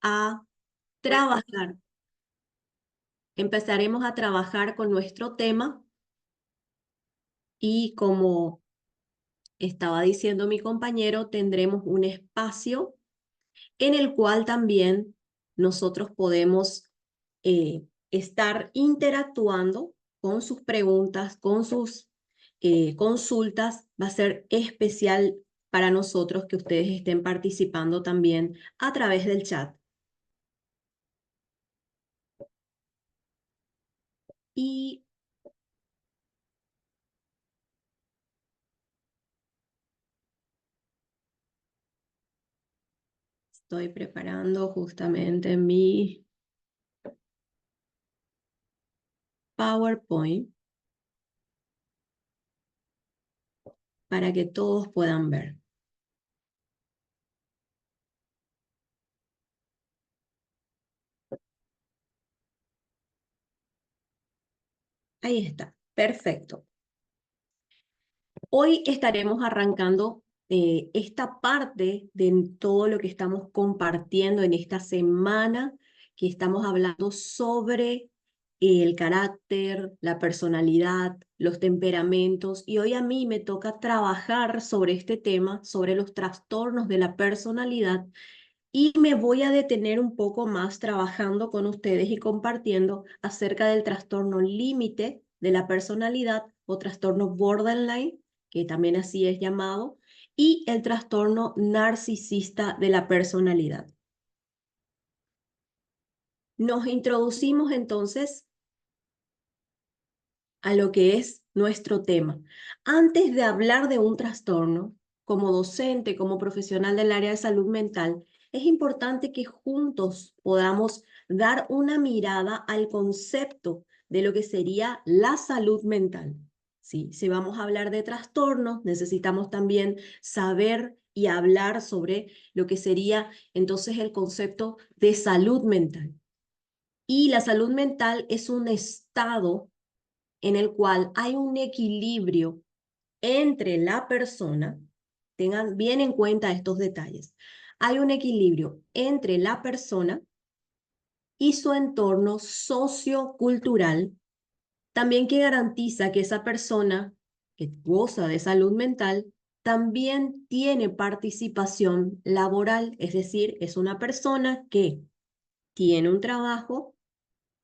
a trabajar. Empezaremos a trabajar con nuestro tema y como estaba diciendo mi compañero, tendremos un espacio en el cual también nosotros podemos estar interactuando con sus preguntas, con sus consultas. Va a ser especial para nosotros que ustedes estén participando también a través del chat. Y estoy preparando justamente mi PowerPoint para que todos puedan ver. Ahí está, perfecto. Hoy estaremos arrancando esta parte de todo lo que estamos compartiendo en esta semana, que estamos hablando sobre el carácter, la personalidad, los temperamentos, y hoy a mí me toca trabajar sobre este tema, sobre los trastornos de la personalidad, y me voy a detener un poco más trabajando con ustedes y compartiendo acerca del trastorno límite de la personalidad o trastorno borderline, que también así es llamado, y el trastorno narcisista de la personalidad. Nos introducimos entonces a lo que es nuestro tema. Antes de hablar de un trastorno, como docente, como profesional del área de salud mental, es importante que juntos podamos dar una mirada al concepto de lo que sería la salud mental. ¿Sí? Si vamos a hablar de trastornos, necesitamos también saber y hablar sobre lo que sería entonces el concepto de salud mental. Y la salud mental es un estado en el cual hay un equilibrio entre la persona, tengan bien en cuenta estos detalles, hay un equilibrio entre la persona y su entorno sociocultural, también que garantiza que esa persona que goza de salud mental también tiene participación laboral, es decir, es una persona que tiene un trabajo,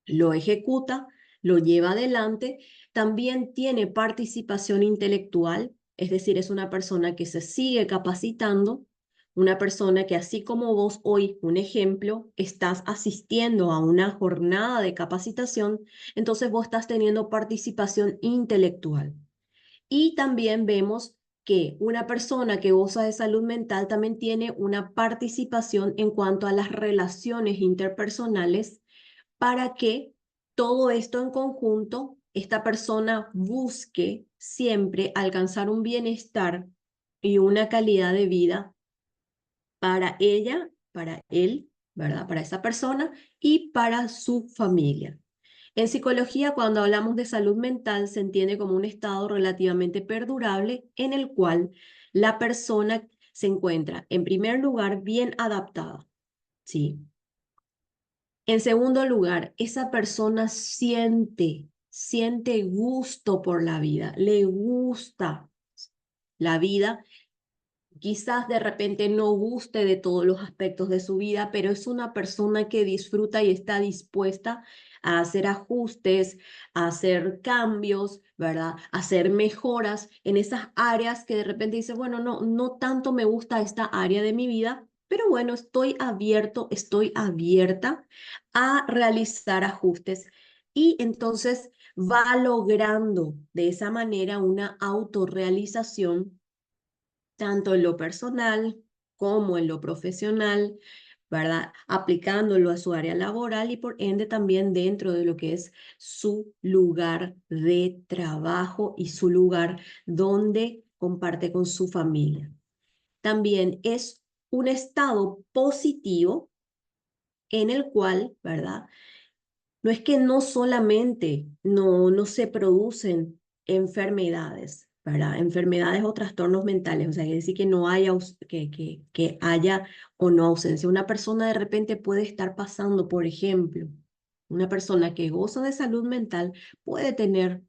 lo ejecuta, lo lleva adelante, también tiene participación intelectual, es decir, es una persona que se sigue capacitando, una persona que así como vos hoy, un ejemplo, estás asistiendo a una jornada de capacitación, entonces vos estás teniendo participación intelectual. Y también vemos que una persona que goza de salud mental también tiene una participación en cuanto a las relaciones interpersonales para que todo esto en conjunto, esta persona busque siempre alcanzar un bienestar y una calidad de vida para ella, para él, ¿verdad? Para esa persona y para su familia. En psicología, cuando hablamos de salud mental, se entiende como un estado relativamente perdurable en el cual la persona se encuentra, en primer lugar, bien adaptada, ¿sí? En segundo lugar, esa persona siente gusto por la vida, le gusta la vida. Quizás de repente no guste de todos los aspectos de su vida, pero es una persona que disfruta y está dispuesta a hacer ajustes, a hacer cambios, ¿verdad? A hacer mejoras en esas áreas que de repente dice, bueno, no tanto me gusta esta área de mi vida, pero bueno, estoy abierto, estoy abierta a realizar ajustes y entonces va logrando de esa manera una autorrealización tanto en lo personal como en lo profesional, ¿verdad? Aplicándolo a su área laboral y por ende también dentro de lo que es su lugar de trabajo y su lugar donde comparte con su familia. También es un estado positivo en el cual, ¿verdad? No es que no solamente no se producen enfermedades, ¿verdad? Enfermedades o trastornos mentales, o sea, quiere decir que no haya, que haya o no ausencia. Una persona de repente puede estar pasando, por ejemplo, una persona que goza de salud mental puede tener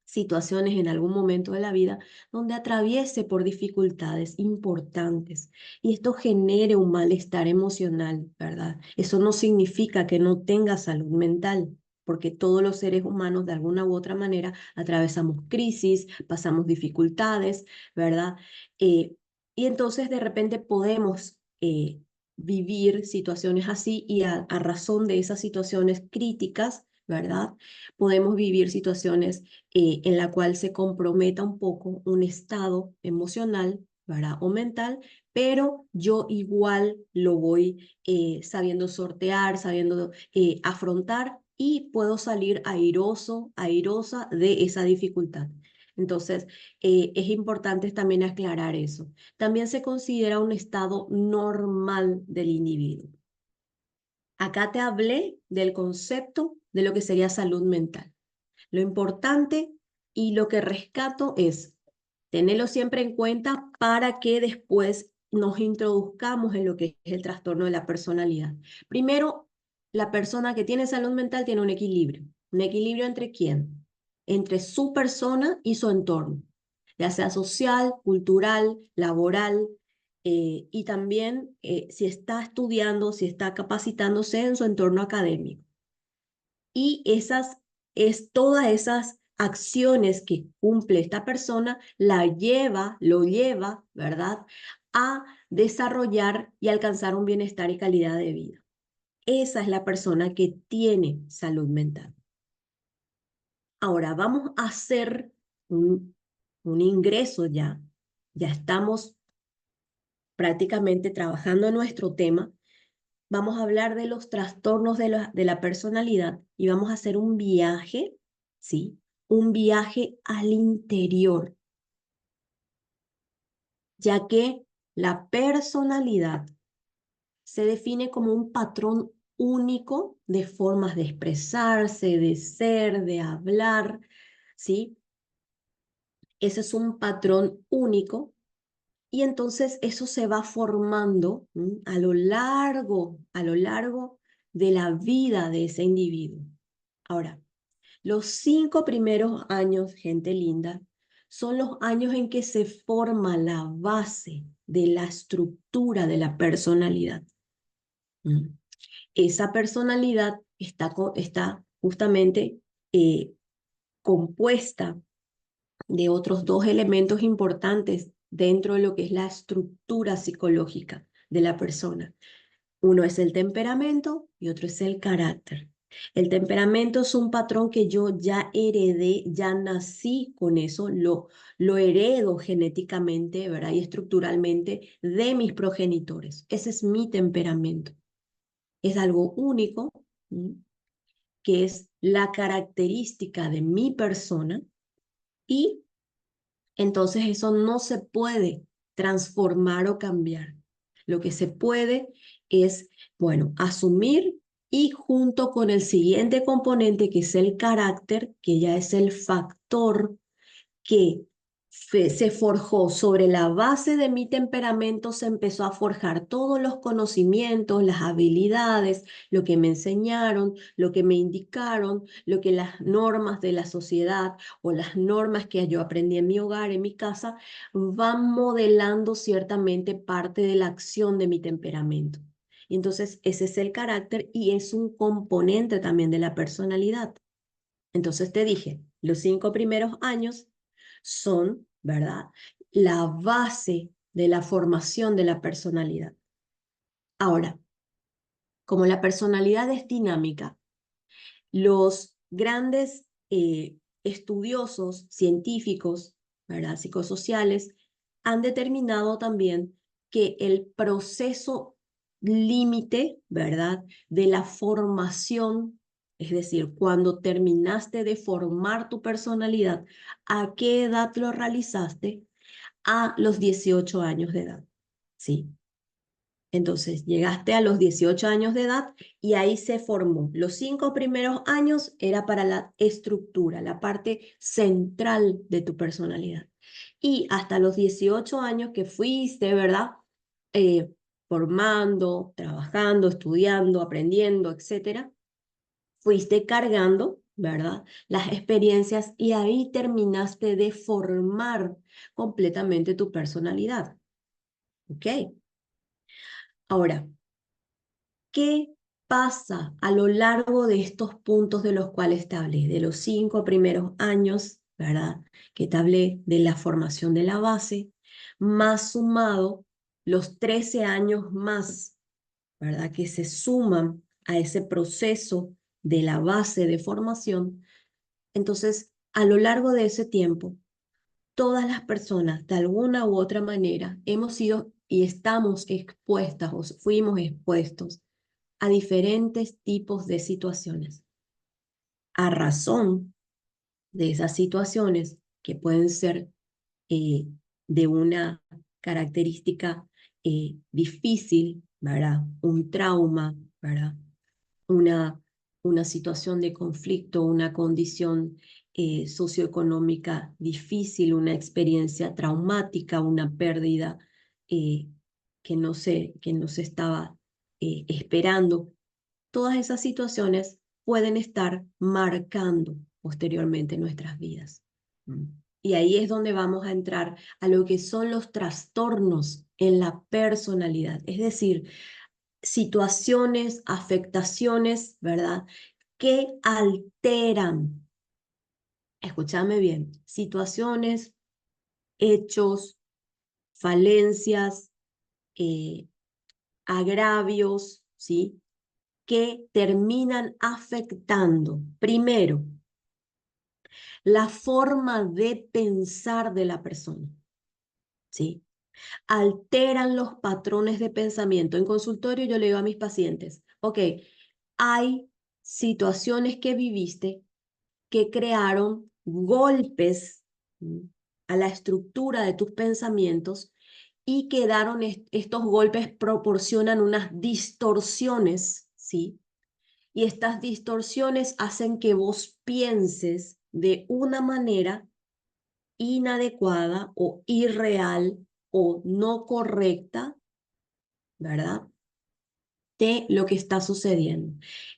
situaciones en algún momento de la vida donde atraviese por dificultades importantes y esto genere un malestar emocional, ¿verdad? Eso no significa que no tenga salud mental, porque todos los seres humanos de alguna u otra manera atravesamos crisis, pasamos dificultades, ¿verdad? Y entonces de repente podemos vivir situaciones así y a razón de esas situaciones críticas, ¿verdad? Podemos vivir situaciones en la cual se comprometa un poco un estado emocional, ¿verdad? O mental, pero yo igual lo voy sabiendo sortear, sabiendo afrontar y puedo salir airoso, airosa de esa dificultad. Entonces, es importante también aclarar eso. También se considera un estado normal del individuo. Acá te hablé del concepto de lo que sería salud mental. Lo importante y lo que rescato es tenerlo siempre en cuenta para que después nos introduzcamos en lo que es el trastorno de la personalidad. Primero, la persona que tiene salud mental tiene un equilibrio. ¿Un equilibrio entre quién? Entre su persona y su entorno, ya sea social, cultural, laboral, y también si está estudiando, si está capacitándose en su entorno académico. Y todas esas acciones que cumple esta persona lo lleva, ¿verdad? A desarrollar y alcanzar un bienestar y calidad de vida. Esa es la persona que tiene salud mental. Ahora vamos a hacer un ingreso ya. Ya estamos prácticamente trabajando en nuestro tema. Vamos a hablar de los trastornos de la personalidad y vamos a hacer un viaje, ¿sí? Un viaje al interior, ya que la personalidad se define como un patrón único de formas de expresarse, de ser, de hablar, ¿sí? Ese es un patrón único y entonces eso se va formando a lo largo de la vida de ese individuo. Ahora, los 5 primeros años, gente linda, son los años en que se forma la base de la estructura de la personalidad. Esa personalidad está justamente compuesta de otros 2 elementos importantes dentro de lo que es la estructura psicológica de la persona. Uno es el temperamento y otro es el carácter. El temperamento es un patrón que yo ya heredé, ya nací con eso, lo heredo genéticamente, ¿verdad? Y estructuralmente de mis progenitores. Ese es mi temperamento. Es algo único, que es la característica de mi persona y entonces eso no se puede transformar o cambiar. Lo que se puede es, bueno, asumir y junto con el siguiente componente que es el carácter, que ya es el factor que se forjó sobre la base de mi temperamento, se empezó a forjar todos los conocimientos, las habilidades, lo que me enseñaron, lo que me indicaron, lo que las normas de la sociedad o las normas que yo aprendí en mi hogar, en mi casa, van modelando ciertamente parte de la acción de mi temperamento. Y entonces ese es el carácter y es un componente también de la personalidad. Entonces te dije, los 5 primeros años son, ¿verdad? La base de la formación de la personalidad. Ahora, como la personalidad es dinámica, los grandes estudiosos científicos, ¿verdad? Psicosociales, han determinado también que el proceso límite, ¿verdad? De la formación, es decir, cuando terminaste de formar tu personalidad, ¿a qué edad lo realizaste? A los 18 años de edad, ¿sí? Entonces, llegaste a los 18 años de edad y ahí se formó. Los 5 primeros años era para la estructura, la parte central de tu personalidad. Y hasta los 18 años que fuiste, ¿verdad? Formando, trabajando, estudiando, aprendiendo, etcétera, fuiste cargando, ¿verdad? Las experiencias y ahí terminaste de formar completamente tu personalidad. ¿Ok? Ahora, ¿qué pasa a lo largo de estos puntos de los cuales te hablé? De los 5 primeros años, ¿verdad? Que te hablé de la formación de la base, más sumado los 13 años más, ¿verdad? Que se suman a ese proceso de la base de formación. Entonces, a lo largo de ese tiempo, todas las personas, de alguna u otra manera, hemos sido y estamos expuestas o fuimos expuestos a diferentes tipos de situaciones. A razón de esas situaciones que pueden ser eh, de una característica difícil, ¿verdad? Un trauma, ¿verdad? una, una situación de conflicto, una condición socioeconómica difícil, una experiencia traumática, una pérdida eh, que no se estaba esperando. Todas esas situaciones pueden estar marcando posteriormente nuestras vidas. Mm. Y ahí es donde vamos a entrar a lo que son los trastornos en la personalidad, es decir, situaciones, afectaciones, ¿verdad? Que alteran, escúchame bien, situaciones, hechos, falencias, eh, agravios, ¿sí? Que terminan afectando, primero, la forma de pensar de la persona, ¿sí? Alteran los patrones de pensamiento. En consultorio yo le digo a mis pacientes, ok, hay situaciones que viviste que crearon golpes a la estructura de tus pensamientos y quedaron estos golpes proporcionan unas distorsiones, ¿sí? Y estas distorsiones hacen que vos pienses de una manera inadecuada o irreal o no correcta, ¿verdad? De lo que está sucediendo.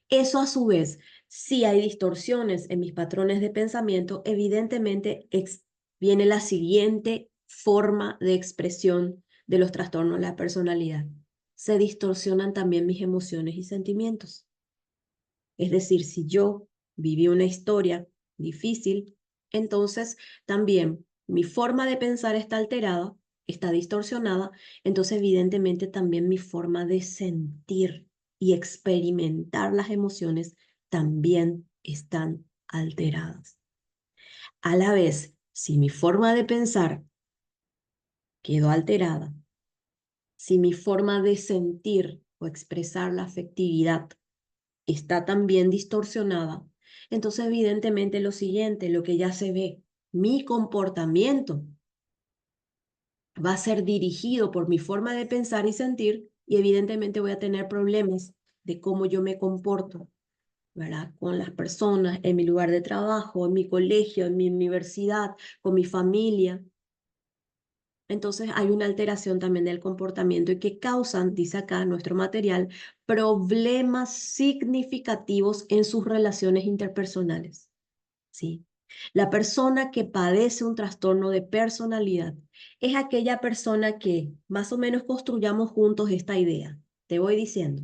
Eso a su vez, si hay distorsiones en mis patrones de pensamiento, evidentemente viene la siguiente forma de expresión de los trastornos de la personalidad. Se distorsionan también mis emociones y sentimientos. Es decir, si yo viví una historia difícil, entonces también mi forma de pensar está alterada, está distorsionada, entonces evidentemente también mi forma de sentir y experimentar las emociones también están alteradas. A la vez, si mi forma de pensar quedó alterada, si mi forma de sentir o expresar la afectividad está también distorsionada, entonces evidentemente lo siguiente, lo que ya se ve, mi comportamiento va a ser dirigido por mi forma de pensar y sentir y evidentemente voy a tener problemas de cómo yo me comporto, ¿verdad? Con las personas, en mi lugar de trabajo, en mi colegio, en mi universidad, con mi familia. Entonces hay una alteración también del comportamiento y que causan, dice acá nuestro material, problemas significativos en sus relaciones interpersonales. ¿Sí? La persona que padece un trastorno de personalidad es aquella persona que más o menos construyamos juntos esta idea. Te voy diciendo.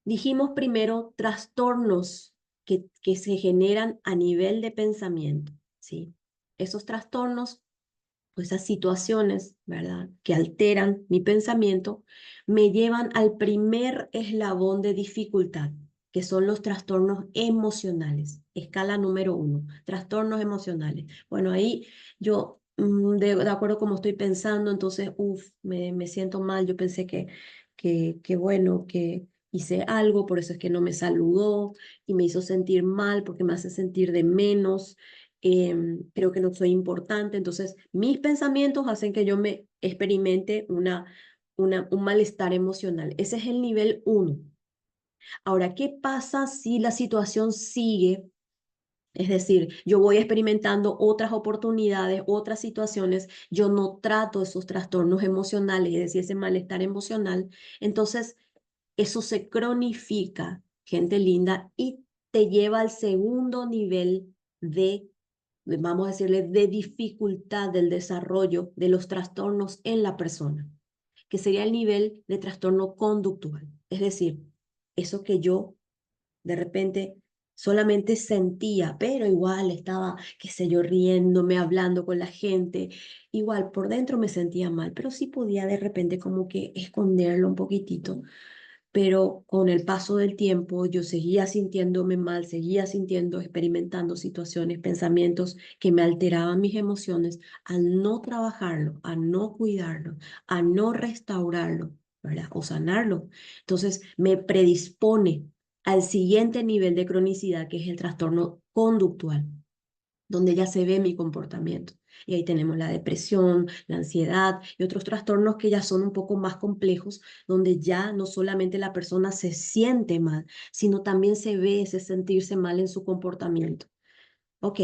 Dijimos primero trastornos que se generan a nivel de pensamiento. ¿Sí? Esos trastornos o esas situaciones, ¿verdad?, que alteran mi pensamiento, me llevan al primer eslabón de dificultad, que son los trastornos emocionales. Escala número 1, trastornos emocionales. Bueno, ahí yo, de acuerdo a cómo estoy pensando, entonces, me siento mal, yo pensé que bueno, que hice algo, por eso es que no me saludó y me hizo sentir mal porque me hace sentir de menos, creo que no soy importante, entonces mis pensamientos hacen que yo me experimente un malestar emocional. Ese es el nivel 1. Ahora, ¿qué pasa si la situación sigue Es decir, yo voy experimentando otras oportunidades, otras situaciones, yo no trato esos trastornos emocionales, es decir, ese malestar emocional. Entonces, eso se cronifica, gente linda, y te lleva al segundo nivel vamos a decirle, de dificultad del desarrollo de los trastornos en la persona, que sería el nivel de trastorno conductual. Es decir, eso que yo de repente solamente sentía, pero igual estaba, qué sé yo, riéndome, hablando con la gente. Igual por dentro me sentía mal, pero sí podía de repente como que esconderlo un poquitito. Pero con el paso del tiempo yo seguía sintiéndome mal, seguía sintiendo, experimentando situaciones, pensamientos que me alteraban mis emociones al no trabajarlo, a no cuidarlo, a no restaurarlo, ¿verdad? O sanarlo. Entonces me predispone al siguiente nivel de cronicidad, que es el trastorno conductual, donde ya se ve mi comportamiento. Y ahí tenemos la depresión, la ansiedad y otros trastornos que ya son un poco más complejos, donde ya no solamente la persona se siente mal, sino también se ve ese sentirse mal en su comportamiento. Ok,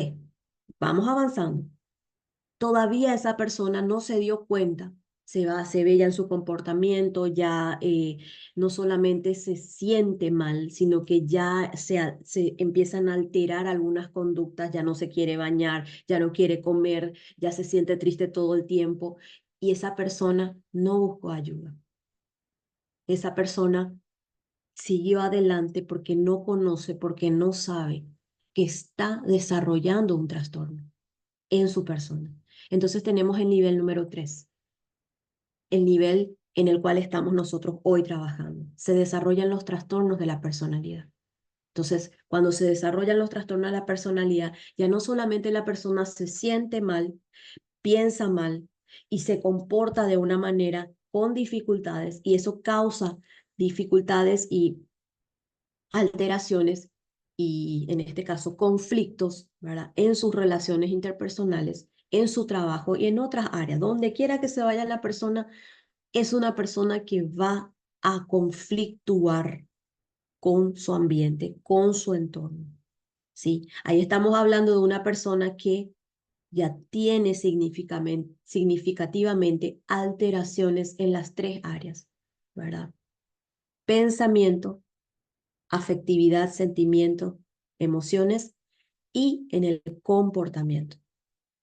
vamos avanzando. Todavía esa persona no se dio cuenta, se ve ya en su comportamiento, ya no solamente se siente mal, sino que ya se empiezan a alterar algunas conductas, ya no se quiere bañar, ya no quiere comer, ya se siente triste todo el tiempo y esa persona no buscó ayuda. Esa persona siguió adelante porque no conoce, porque no sabe que está desarrollando un trastorno en su persona. Entonces tenemos el nivel número 3, el nivel en el cual estamos nosotros hoy trabajando. Se desarrollan los trastornos de la personalidad. Entonces, cuando se desarrollan los trastornos de la personalidad, ya no solamente la persona se siente mal, piensa mal y se comporta de una manera con dificultades y eso causa dificultades y alteraciones y en este caso conflictos, ¿verdad? En sus relaciones interpersonales, en su trabajo y en otras áreas. Donde quiera que se vaya la persona, es una persona que va a conflictuar con su ambiente, con su entorno. ¿Sí? Ahí estamos hablando de una persona que ya tiene significativamente alteraciones en las tres áreas, ¿verdad? Pensamiento, afectividad, sentimiento, emociones y en el comportamiento.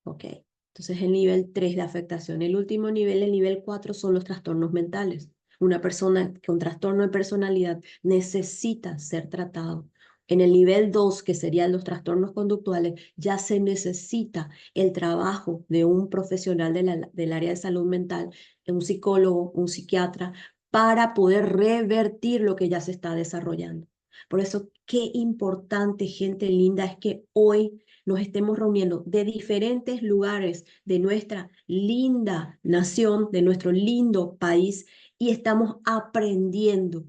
¿Ok? Entonces el nivel 3 de afectación. El último nivel, el nivel 4, son los trastornos mentales. Una persona con trastorno de personalidad necesita ser tratado. En el nivel 2, que serían los trastornos conductuales, ya se necesita el trabajo de un profesional del área de salud mental, un psicólogo, un psiquiatra, para poder revertir lo que ya se está desarrollando. Por eso, qué importante, gente linda, es que hoy nos estemos reuniendo de diferentes lugares de nuestra linda nación, de nuestro lindo país, y estamos aprendiendo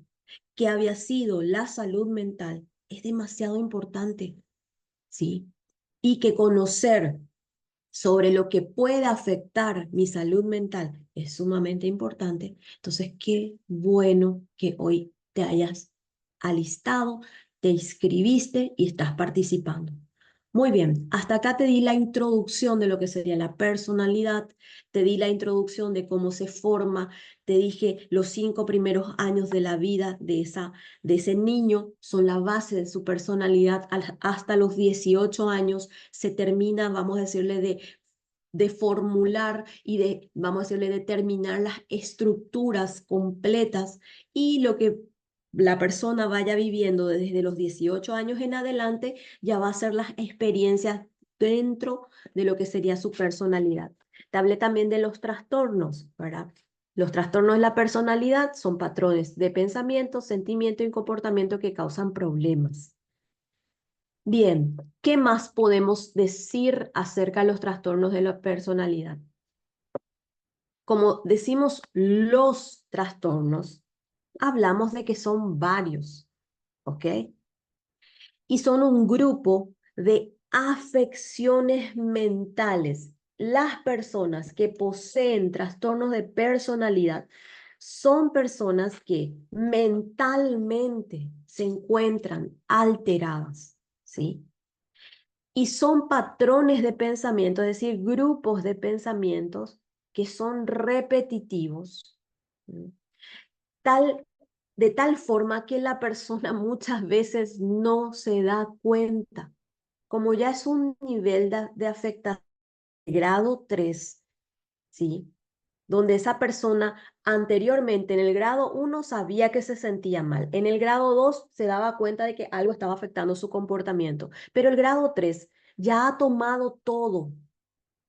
qué había sido la salud mental. Es demasiado importante, ¿sí? Y que conocer sobre lo que puede afectar mi salud mental es sumamente importante. Entonces, qué bueno que hoy te hayas alistado, te inscribiste y estás participando. Muy bien, hasta acá te di la introducción de lo que sería la personalidad, te di la introducción de cómo se forma, te dije los 5 primeros años de la vida de ese niño son la base de su personalidad. Hasta los 18 años se termina, vamos a decirle, de formular y de, vamos a decirle, determinar las estructuras completas y lo que la persona vaya viviendo desde los 18 años en adelante ya va a ser las experiencias dentro de lo que sería su personalidad. Te hablé también de los trastornos, ¿verdad? Los trastornos de la personalidad son patrones de pensamiento, sentimiento y comportamiento que causan problemas. Bien, ¿qué más podemos decir acerca de los trastornos de la personalidad? Como decimos los trastornos, hablamos de que son varios, ¿ok? Y son un grupo de afecciones mentales. Las personas que poseen trastornos de personalidad son personas que mentalmente se encuentran alteradas, ¿sí? Y son patrones de pensamiento, es decir, grupos de pensamientos que son repetitivos, ¿m? tal, de tal forma que la persona muchas veces no se da cuenta. Como ya es un nivel de afectación de grado 3, ¿sí? Donde esa persona anteriormente en el grado 1 sabía que se sentía mal, en el grado 2 se daba cuenta de que algo estaba afectando su comportamiento, pero el grado 3 ya ha tomado todo,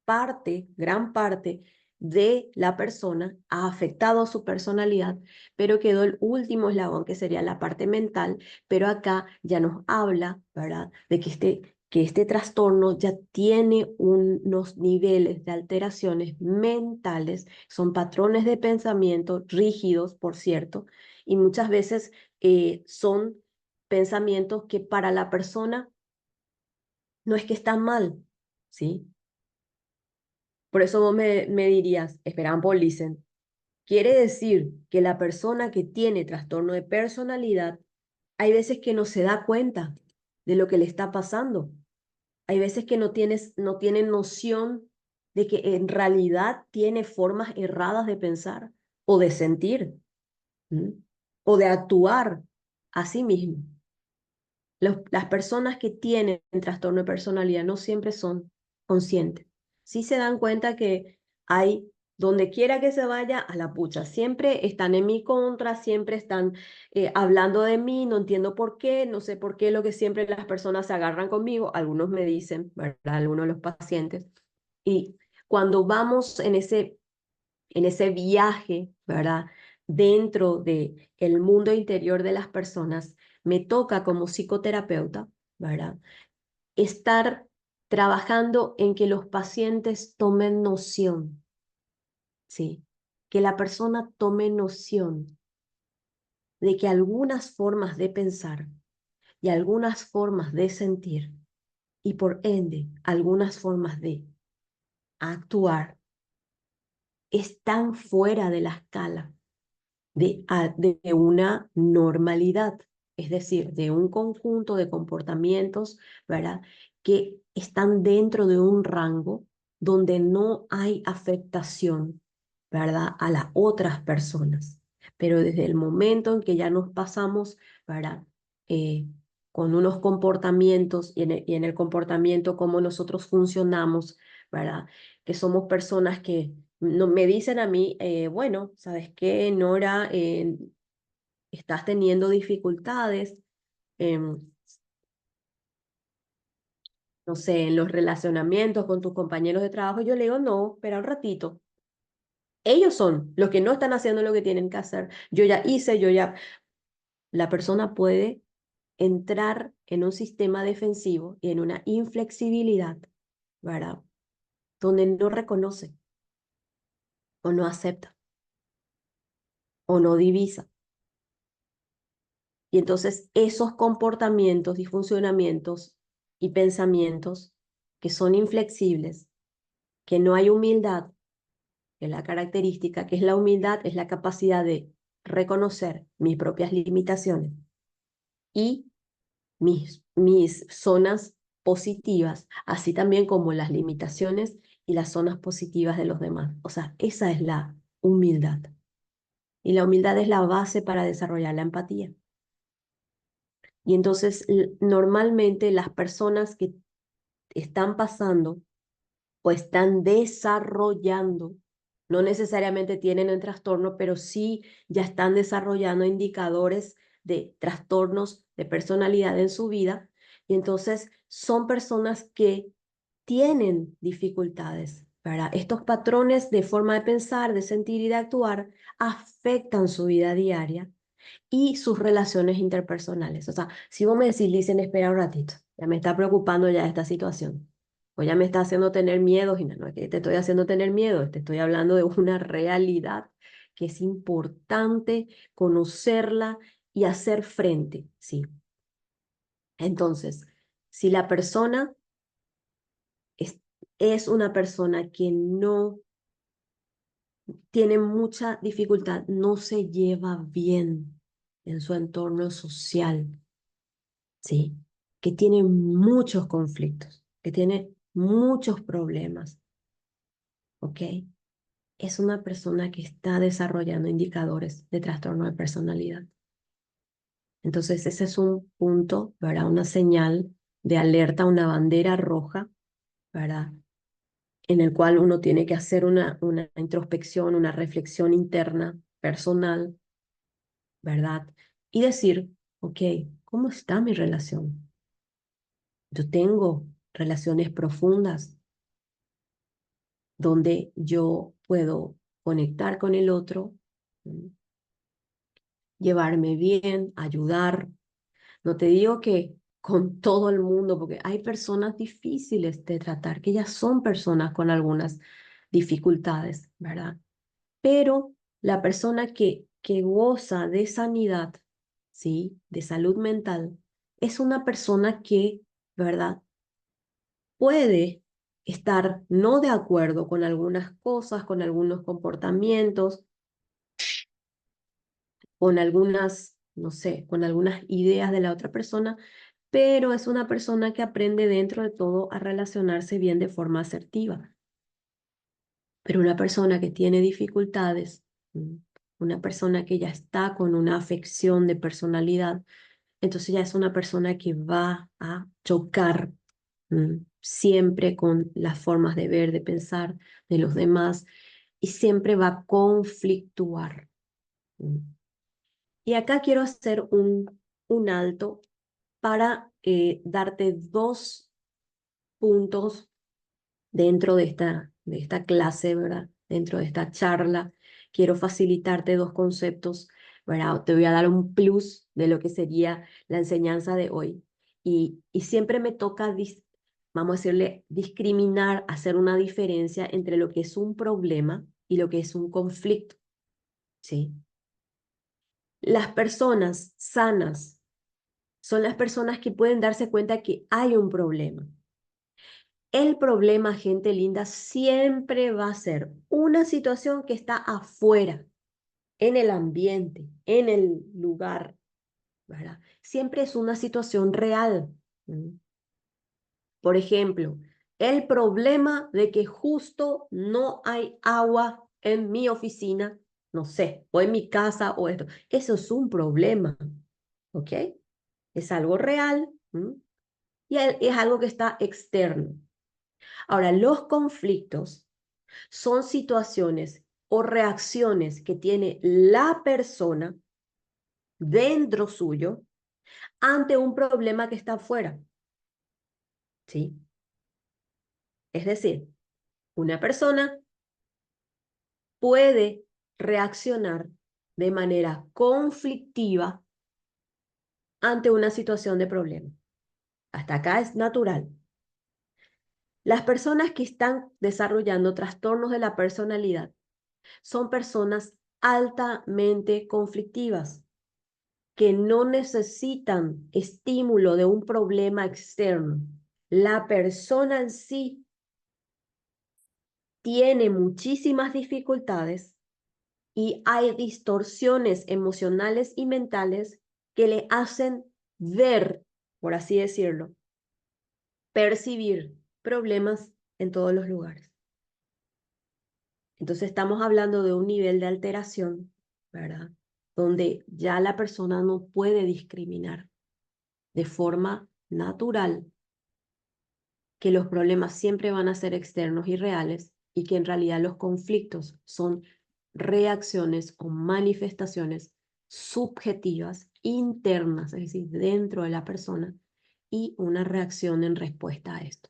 parte, gran parte de la persona, ha afectado su personalidad, pero quedó el último eslabón que sería la parte mental, pero acá ya nos habla, ¿verdad? De que este trastorno ya tiene unos niveles de alteraciones mentales, son patrones de pensamiento rígidos, por cierto, y muchas veces son pensamientos que para la persona no es que están mal, ¿sí? Por eso vos me dirías, esperan por listen. Quiere decir que la persona que tiene trastorno de personalidad, hay veces que no se da cuenta de lo que le está pasando. Hay veces que no tiene noción de que en realidad tiene formas erradas de pensar o de sentir, ¿m? O de actuar a sí mismo. Las personas que tienen trastorno de personalidad no siempre son conscientes. Sí se dan cuenta que hay, donde quiera que se vaya, a la pucha. Siempre están en mi contra, siempre están hablando de mí, no entiendo por qué, no sé por qué lo que siempre las personas se agarran conmigo, algunos me dicen, ¿verdad? Algunos de los pacientes. Y cuando vamos en ese viaje, ¿verdad? Dentro de el mundo interior de las personas, me toca como psicoterapeuta, ¿verdad? Estar trabajando en que los pacientes tomen noción, ¿sí? Que la persona tome noción de que algunas formas de pensar y algunas formas de sentir y por ende algunas formas de actuar están fuera de la escala de una normalidad, es decir, de un conjunto de comportamientos, ¿verdad? Que están dentro de un rango donde no hay afectación, ¿verdad? A las otras personas. Pero desde el momento en que ya nos pasamos, ¿verdad? Eh, con unos comportamientos y en el comportamiento cómo nosotros funcionamos, ¿verdad? Que somos personas que no, me dicen a mí, bueno, ¿sabes qué, Nora? Estás teniendo dificultades, em, no sé, en los relacionamientos con tus compañeros de trabajo. Yo le digo, no, espera un ratito. Ellos son los que no están haciendo lo que tienen que hacer. Yo ya hice, yo ya... La persona puede entrar en un sistema defensivo y en una inflexibilidad, ¿verdad? Donde no reconoce o no acepta o no divisa. Y entonces esos comportamientos y funcionamientos y pensamientos que son inflexibles, que no hay humildad, que es la característica, que es la humildad, es la capacidad de reconocer mis propias limitaciones y mis zonas positivas, así también como las limitaciones y las zonas positivas de los demás. O sea, esa es la humildad. Y la humildad es la base para desarrollar la empatía. Y entonces, normalmente las personas que están pasando o están desarrollando, no necesariamente tienen el trastorno, pero sí ya están desarrollando indicadores de trastornos de personalidad en su vida. Y entonces son personas que tienen dificultades, ¿verdad? Estos patrones de forma de pensar, de sentir y de actuar afectan su vida diaria y sus relaciones interpersonales. O sea, si vos me decís, Licen, espera un ratito, ya me está preocupando ya esta situación, o ya me está haciendo tener miedo, y no es que te estoy haciendo tener miedo, te estoy hablando de una realidad que es importante conocerla y hacer frente, ¿sí? Entonces, si la persona es, es una persona que no tiene mucha dificultad, no se lleva bien en su entorno social, ¿sí? Que tiene muchos conflictos. que tiene muchos problemas, ¿ok? Es una persona que está desarrollando indicadores de trastorno de personalidad. Entonces, ese es un punto, ¿verdad? Una señal de alerta, una bandera roja, ¿verdad? En el cual uno tiene que hacer una introspección, una reflexión interna, personal, ¿verdad? Y decir, ok, ¿cómo está mi relación? Yo tengo relaciones profundas donde yo puedo conectar con el otro, llevarme bien, ayudar. No te digo que con todo el mundo, porque hay personas difíciles de tratar, que ya son personas con algunas dificultades, ¿verdad? Pero la persona que goza de sanidad, ¿sí? De salud mental, es una persona que, ¿verdad? Puede estar no de acuerdo con algunas cosas, con algunos comportamientos, con algunas, no sé, con algunas ideas de la otra persona, pero es una persona que aprende dentro de todo a relacionarse bien de forma asertiva. Pero una persona que tiene dificultades, una persona que ya está con una afección de personalidad, entonces ya es una persona que va a chocar siempre con las formas de ver, de pensar de los demás y siempre va a conflictuar. mm. Y acá quiero hacer un alto para darte dos puntos dentro de esta clase, ¿verdad? Dentro de esta charla, quiero facilitarte dos conceptos, ¿verdad? Te voy a dar un plus de lo que sería la enseñanza de hoy. Y siempre me toca, vamos a decirle, discriminar, hacer una diferencia entre lo que es un problema y lo que es un conflicto, ¿sí? Las personas sanas son las personas que pueden darse cuenta que hay un problema. El problema, gente linda, siempre va a ser una situación que está afuera, en el ambiente, en el lugar, ¿verdad? Siempre es una situación real. Por ejemplo, el problema de que justo no hay agua en mi oficina, no sé, o en mi casa o esto. Eso es un problema, ¿ok? Es algo real y es algo que está externo. Ahora, los conflictos son situaciones o reacciones que tiene la persona dentro suyo ante un problema que está afuera, ¿sí? Es decir, una persona puede reaccionar de manera conflictiva ante una situación de problema. Hasta acá es natural. Las personas que están desarrollando trastornos de la personalidad son personas altamente conflictivas, que no necesitan estímulo de un problema externo. La persona en sí tiene muchísimas dificultades y hay distorsiones emocionales y mentales que le hacen ver, por así decirlo, percibir problemas en todos los lugares. Entonces estamos hablando de un nivel de alteración, ¿verdad? Donde ya la persona no puede discriminar de forma natural que los problemas siempre van a ser externos y reales y que en realidad los conflictos son reacciones o manifestaciones subjetivas, internas, es decir, dentro de la persona y una reacción en respuesta a esto,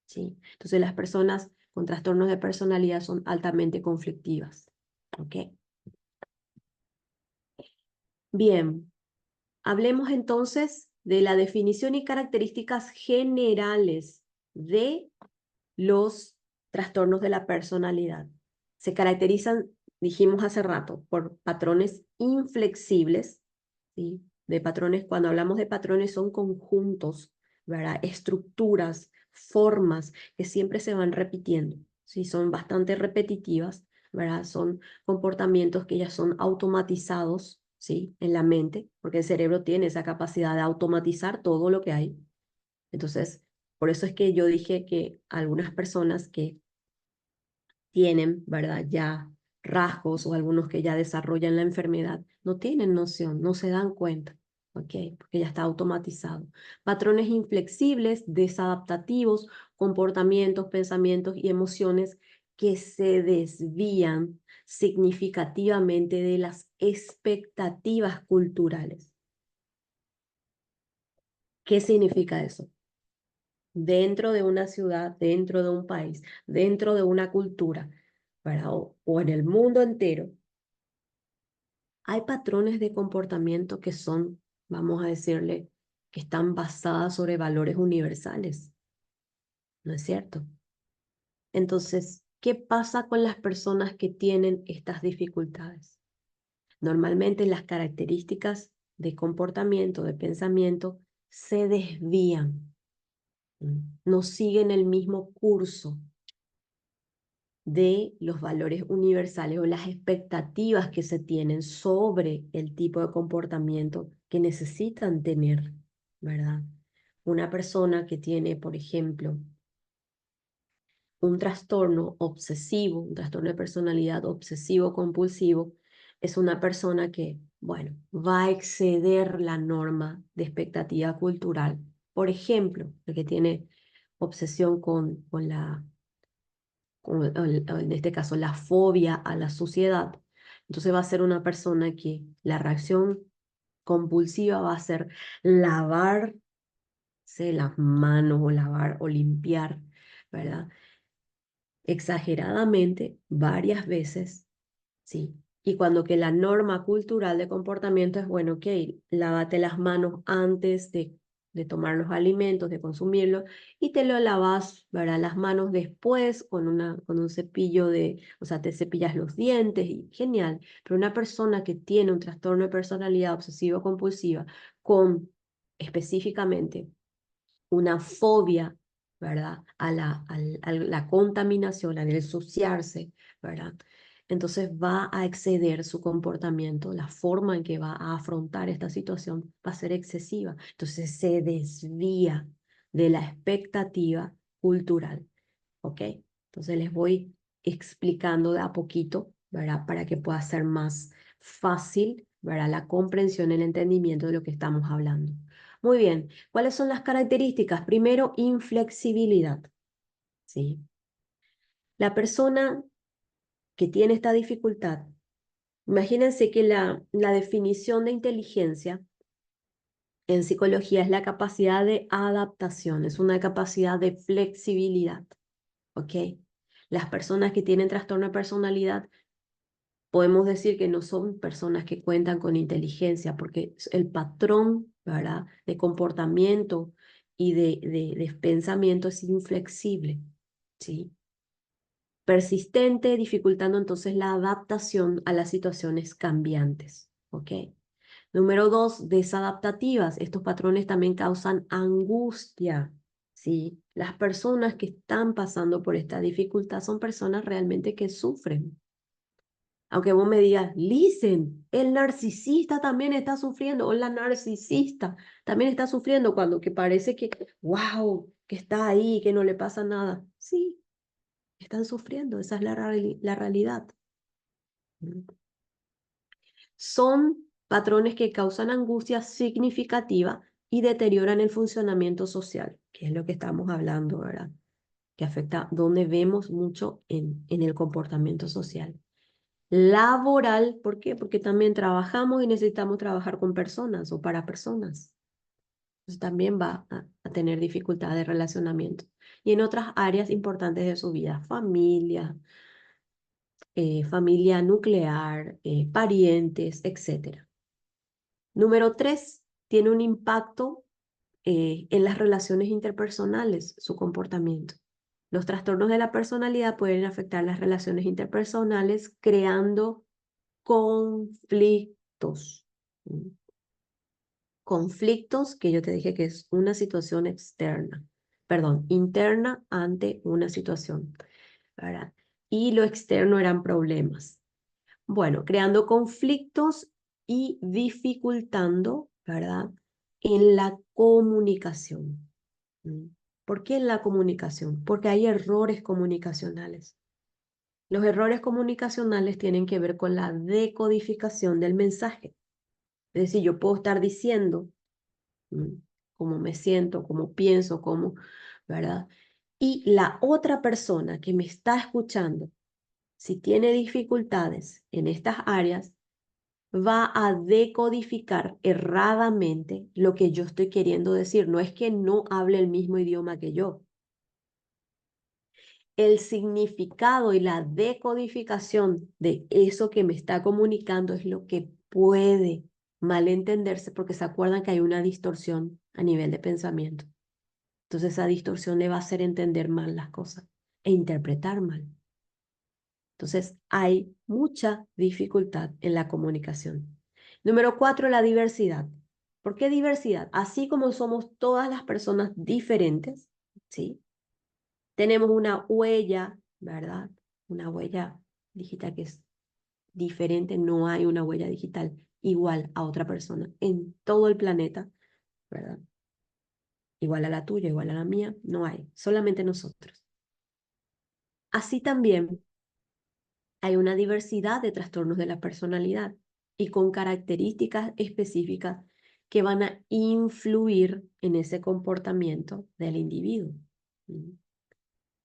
¿sí? Entonces las personas con trastornos de personalidad son altamente conflictivas, ¿ok? Bien, hablemos entonces de la definición y características generales de los trastornos de la personalidad. Se caracterizan, dijimos hace rato, por patrones inflexibles, ¿sí? De patrones, cuando hablamos de patrones son conjuntos, ¿verdad? Estructuras, formas que siempre se van repitiendo, ¿sí? Son bastante repetitivas, ¿verdad? Son comportamientos que ya son automatizados, ¿sí? En la mente, porque el cerebro tiene esa capacidad de automatizar todo lo que hay. Entonces, Por eso es que yo dije que algunas personas que tienen, ¿verdad? Ya rasgos o algunos que ya desarrollan la enfermedad, no tienen noción, no se dan cuenta, ¿ok? Porque ya está automatizado. Patrones inflexibles, desadaptativos, comportamientos, pensamientos y emociones que se desvían significativamente de las expectativas culturales. ¿Qué significa eso? Dentro de una ciudad, dentro de un país, dentro de una cultura, ¿verdad? O en el mundo entero, hay patrones de comportamiento que son, vamos a decirle, que están basadas sobre valores universales, ¿no es cierto? Entonces, ¿qué pasa con las personas que tienen estas dificultades? Normalmente las características de comportamiento, de pensamiento, se desvían, no siguen el mismo curso de los valores universales o las expectativas que se tienen sobre el tipo de comportamiento que necesitan tener, ¿verdad? Una persona que tiene, por ejemplo, un trastorno obsesivo, un trastorno de personalidad obsesivo compulsivo, es una persona que, bueno, va a exceder la norma de expectativa cultural. Por ejemplo, el que tiene obsesión con la o en este caso la fobia a la suciedad, entonces va a ser una persona que la reacción compulsiva va a ser lavarse las manos o lavar o limpiar, ¿verdad? Exageradamente varias veces. Sí. Y cuando que la norma cultural de comportamiento es, bueno, ok, lávate las manos antes de tomar los alimentos, de consumirlos, y te lo lavas, ¿verdad? Las manos después con un cepillo o sea, te cepillas los dientes, y genial. Pero una persona que tiene un trastorno de personalidad obsesivo-compulsiva con específicamente una fobia, ¿verdad? A la contaminación, al ensuciarse, ¿verdad? Entonces va a exceder su comportamiento, la forma en que va a afrontar esta situación va a ser excesiva. Entonces se desvía de la expectativa cultural, ¿ok? Entonces les voy explicando de a poquito, ¿verdad? Para que pueda ser más fácil, ¿verdad? La comprensión, el entendimiento de lo que estamos hablando. Muy bien, ¿cuáles son las características? Primero, inflexibilidad, ¿sí? La persona que tiene esta dificultad, imagínense que la definición de inteligencia en psicología es la capacidad de adaptación, es una capacidad de flexibilidad, ¿ok? Las personas que tienen trastorno de personalidad, podemos decir que no son personas que cuentan con inteligencia, porque el patrón, ¿verdad?, de comportamiento y de pensamiento es inflexible, ¿sí? Persistente, dificultando entonces la adaptación a las situaciones cambiantes, ¿ok? Número dos, desadaptativas. Estos patrones también causan angustia, ¿sí? Las personas que están pasando por esta dificultad son personas realmente que sufren. Aunque vos me digas, listen, el narcisista también está sufriendo, o la narcisista también está sufriendo cuando que parece que, wow, que está ahí, que no le pasa nada. Sí, están sufriendo, esa es la realidad. Son patrones que causan angustia significativa y deterioran el funcionamiento social, que es lo que estamos hablando, ¿verdad? Que afecta donde vemos mucho en el comportamiento social. Laboral, ¿por qué? Porque también trabajamos y necesitamos trabajar con personas o para personas. Entonces también va a tener dificultad de relacionamiento. Y en otras áreas importantes de su vida, familia, familia nuclear, parientes, etcétera. Número tres, tiene un impacto en las relaciones interpersonales, su comportamiento. Los trastornos de la personalidad pueden afectar las relaciones interpersonales creando conflictos. Conflictos que yo te dije que es una situación externa, perdón, interna ante una situación, ¿verdad? Y lo externo eran problemas. Bueno, creando conflictos y dificultando, ¿verdad? En la comunicación. ¿Por qué en la comunicación? Porque hay errores comunicacionales. Los errores comunicacionales tienen que ver con la decodificación del mensaje. Es decir, yo puedo estar diciendo cómo me siento, cómo pienso, cómo, ¿verdad? Y la otra persona que me está escuchando, si tiene dificultades en estas áreas, va a decodificar erradamente lo que yo estoy queriendo decir. No es que no hable el mismo idioma que yo. El significado y la decodificación de eso que me está comunicando es lo que puede malentenderse porque se acuerdan que hay una distorsión a nivel de pensamiento. Entonces esa distorsión le va a hacer entender mal las cosas e interpretar mal. Entonces hay mucha dificultad en la comunicación. Número 4, la diversidad. ¿Por qué diversidad? Así como somos todas las personas diferentes, ¿sí? Tenemos una huella, ¿verdad? Una huella digital que es diferente. No hay una huella digital igual a otra persona en todo el planeta, ¿verdad? Igual a la tuya, igual a la mía, no hay, solamente nosotros. Así también hay una diversidad de trastornos de la personalidad y con características específicas que van a influir en ese comportamiento del individuo.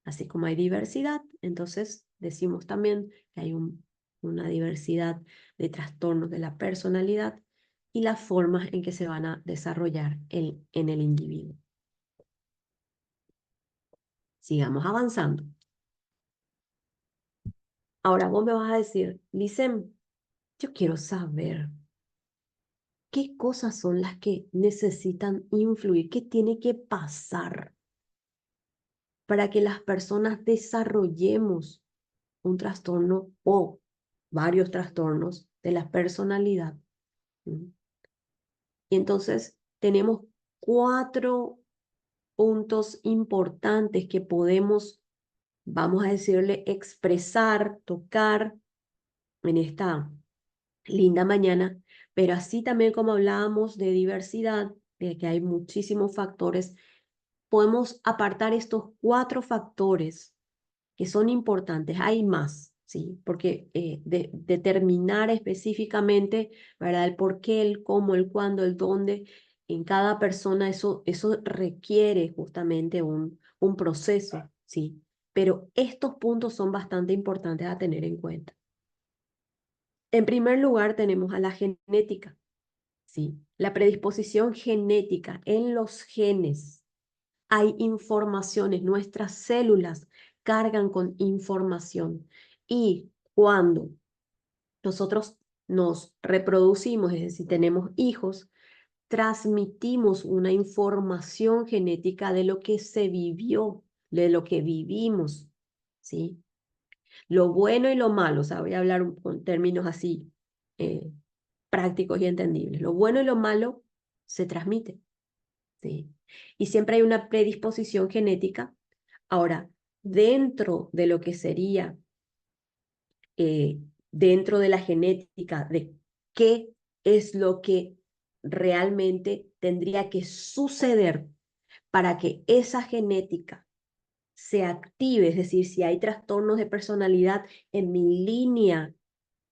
Así como hay diversidad, entonces decimos también que hay una diversidad de trastornos de la personalidad y las formas en que se van a desarrollar en el individuo. Sigamos avanzando. Ahora vos me vas a decir, Licen, yo quiero saber qué cosas son las que necesitan influir, qué tiene que pasar para que las personas desarrollemos un trastorno o varios trastornos de la personalidad. Y entonces tenemos 4 puntos importantes que podemos, vamos a decirle, expresar, tocar en esta linda mañana, pero así también como hablábamos de diversidad, de que hay muchísimos factores, podemos apartar estos 4 factores que son importantes. Hay más, ¿sí? Porque determinar específicamente, ¿verdad? El por qué, el cómo, el cuándo, el dónde, en cada persona, eso requiere justamente un proceso, ¿sí? Pero estos puntos son bastante importantes a tener en cuenta. En primer lugar, tenemos a la genética, ¿sí? La predisposición genética en los genes. Hay informaciones, nuestras células cargan con información y cuando nosotros nos reproducimos, es decir, tenemos hijos, transmitimos una información genética de lo que se vivió, de lo que vivimos, ¿sí? Lo bueno y lo malo, o sea, voy a hablar con términos así eh, prácticos y entendibles. Lo bueno y lo malo se transmite, ¿sí? Y siempre hay una predisposición genética. Ahora, dentro de lo que sería, dentro de la genética, de qué es lo que realmente tendría que suceder para que esa genética se active, es decir, si hay trastornos de personalidad en mi línea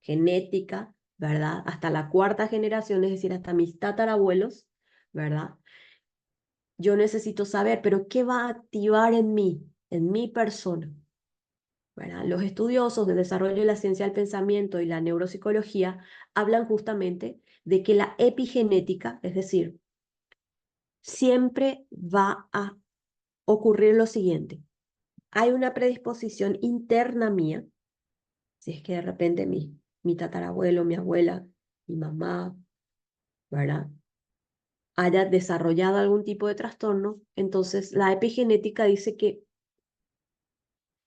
genética, ¿verdad? Hasta la 4ª generación, es decir, hasta mis tatarabuelos, ¿verdad? Yo necesito saber, pero ¿qué va a activar en mi persona? ¿Verdad? Los estudiosos del desarrollo de la ciencia del pensamiento y la neuropsicología hablan justamente de que la epigenética, es decir, siempre va a ocurrir lo siguiente. Hay una predisposición interna mía, si es que de repente mi tatarabuelo, mi abuela, mi mamá, ¿verdad? Haya desarrollado algún tipo de trastorno, entonces la epigenética dice que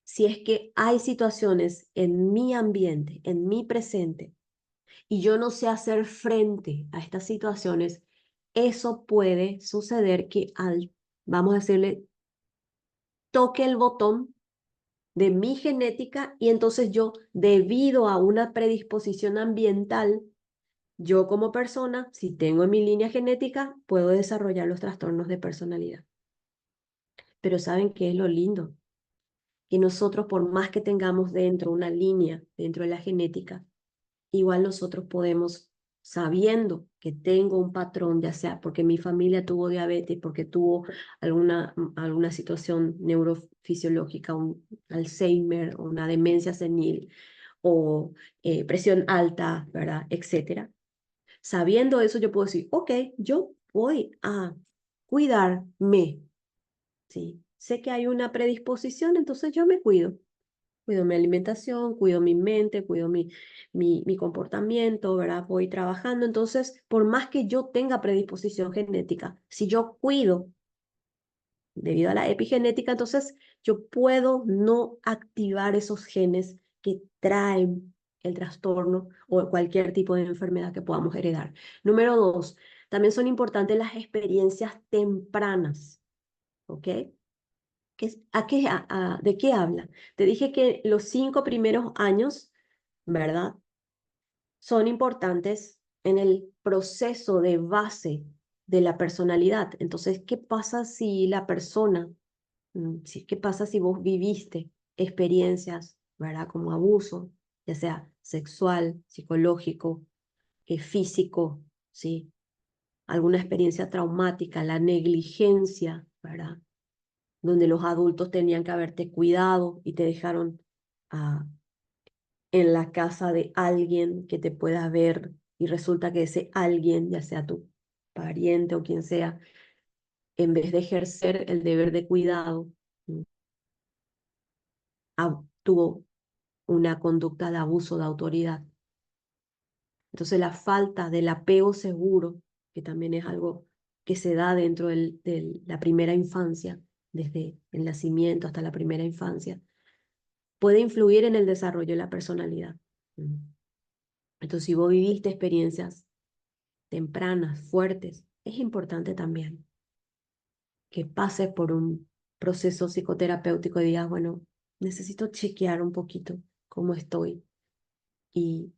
si es que hay situaciones en mi ambiente, en mi presente, y yo no sé hacer frente a estas situaciones, eso puede suceder que vamos a decirle, toque el botón de mi genética y entonces yo, debido a una predisposición ambiental, yo como persona, si tengo en mi línea genética, puedo desarrollar los trastornos de personalidad. Pero ¿saben qué es lo lindo? Que nosotros, por más que tengamos dentro una línea, dentro de la genética, igual nosotros podemos, sabiendo que tengo un patrón, ya sea porque mi familia tuvo diabetes, porque tuvo alguna situación neurofisiológica, un Alzheimer, una demencia senil o presión alta, ¿verdad? Etcétera. Sabiendo eso, yo puedo decir, ok, yo voy a cuidarme, ¿sí? Sé que hay una predisposición, entonces yo me cuido. Cuido mi alimentación, cuido mi mente, cuido mi comportamiento, ¿verdad? Voy trabajando. Entonces, por más que yo tenga predisposición genética, si yo cuido debido a la epigenética, entonces yo puedo no activar esos genes que traen el trastorno o cualquier tipo de enfermedad que podamos heredar. Número dos, también son importantes las experiencias tempranas, ¿ok? ¿De qué habla? Te dije que los 5 primeros años, ¿verdad? Son importantes en el proceso de base de la personalidad. Entonces, ¿qué pasa si la persona, qué pasa si vos viviste experiencias, ¿verdad? Como abuso, ya sea sexual, psicológico, físico, ¿sí? Alguna experiencia traumática, la negligencia, ¿verdad? Donde los adultos tenían que haberte cuidado y te dejaron ah, en la casa de alguien que te pueda ver y resulta que ese alguien, ya sea tu pariente o quien sea, en vez de ejercer el deber de cuidado, mm, tuvo una conducta de abuso de autoridad. Entonces la falta del apego seguro, que también es algo que se da dentro de la primera infancia, desde el nacimiento hasta la primera infancia, puede influir en el desarrollo de la personalidad. Mm. Entonces, si vos viviste experiencias tempranas, fuertes, es importante también que pases por un proceso psicoterapéutico y digas, bueno, necesito chequear un poquito cómo estoy y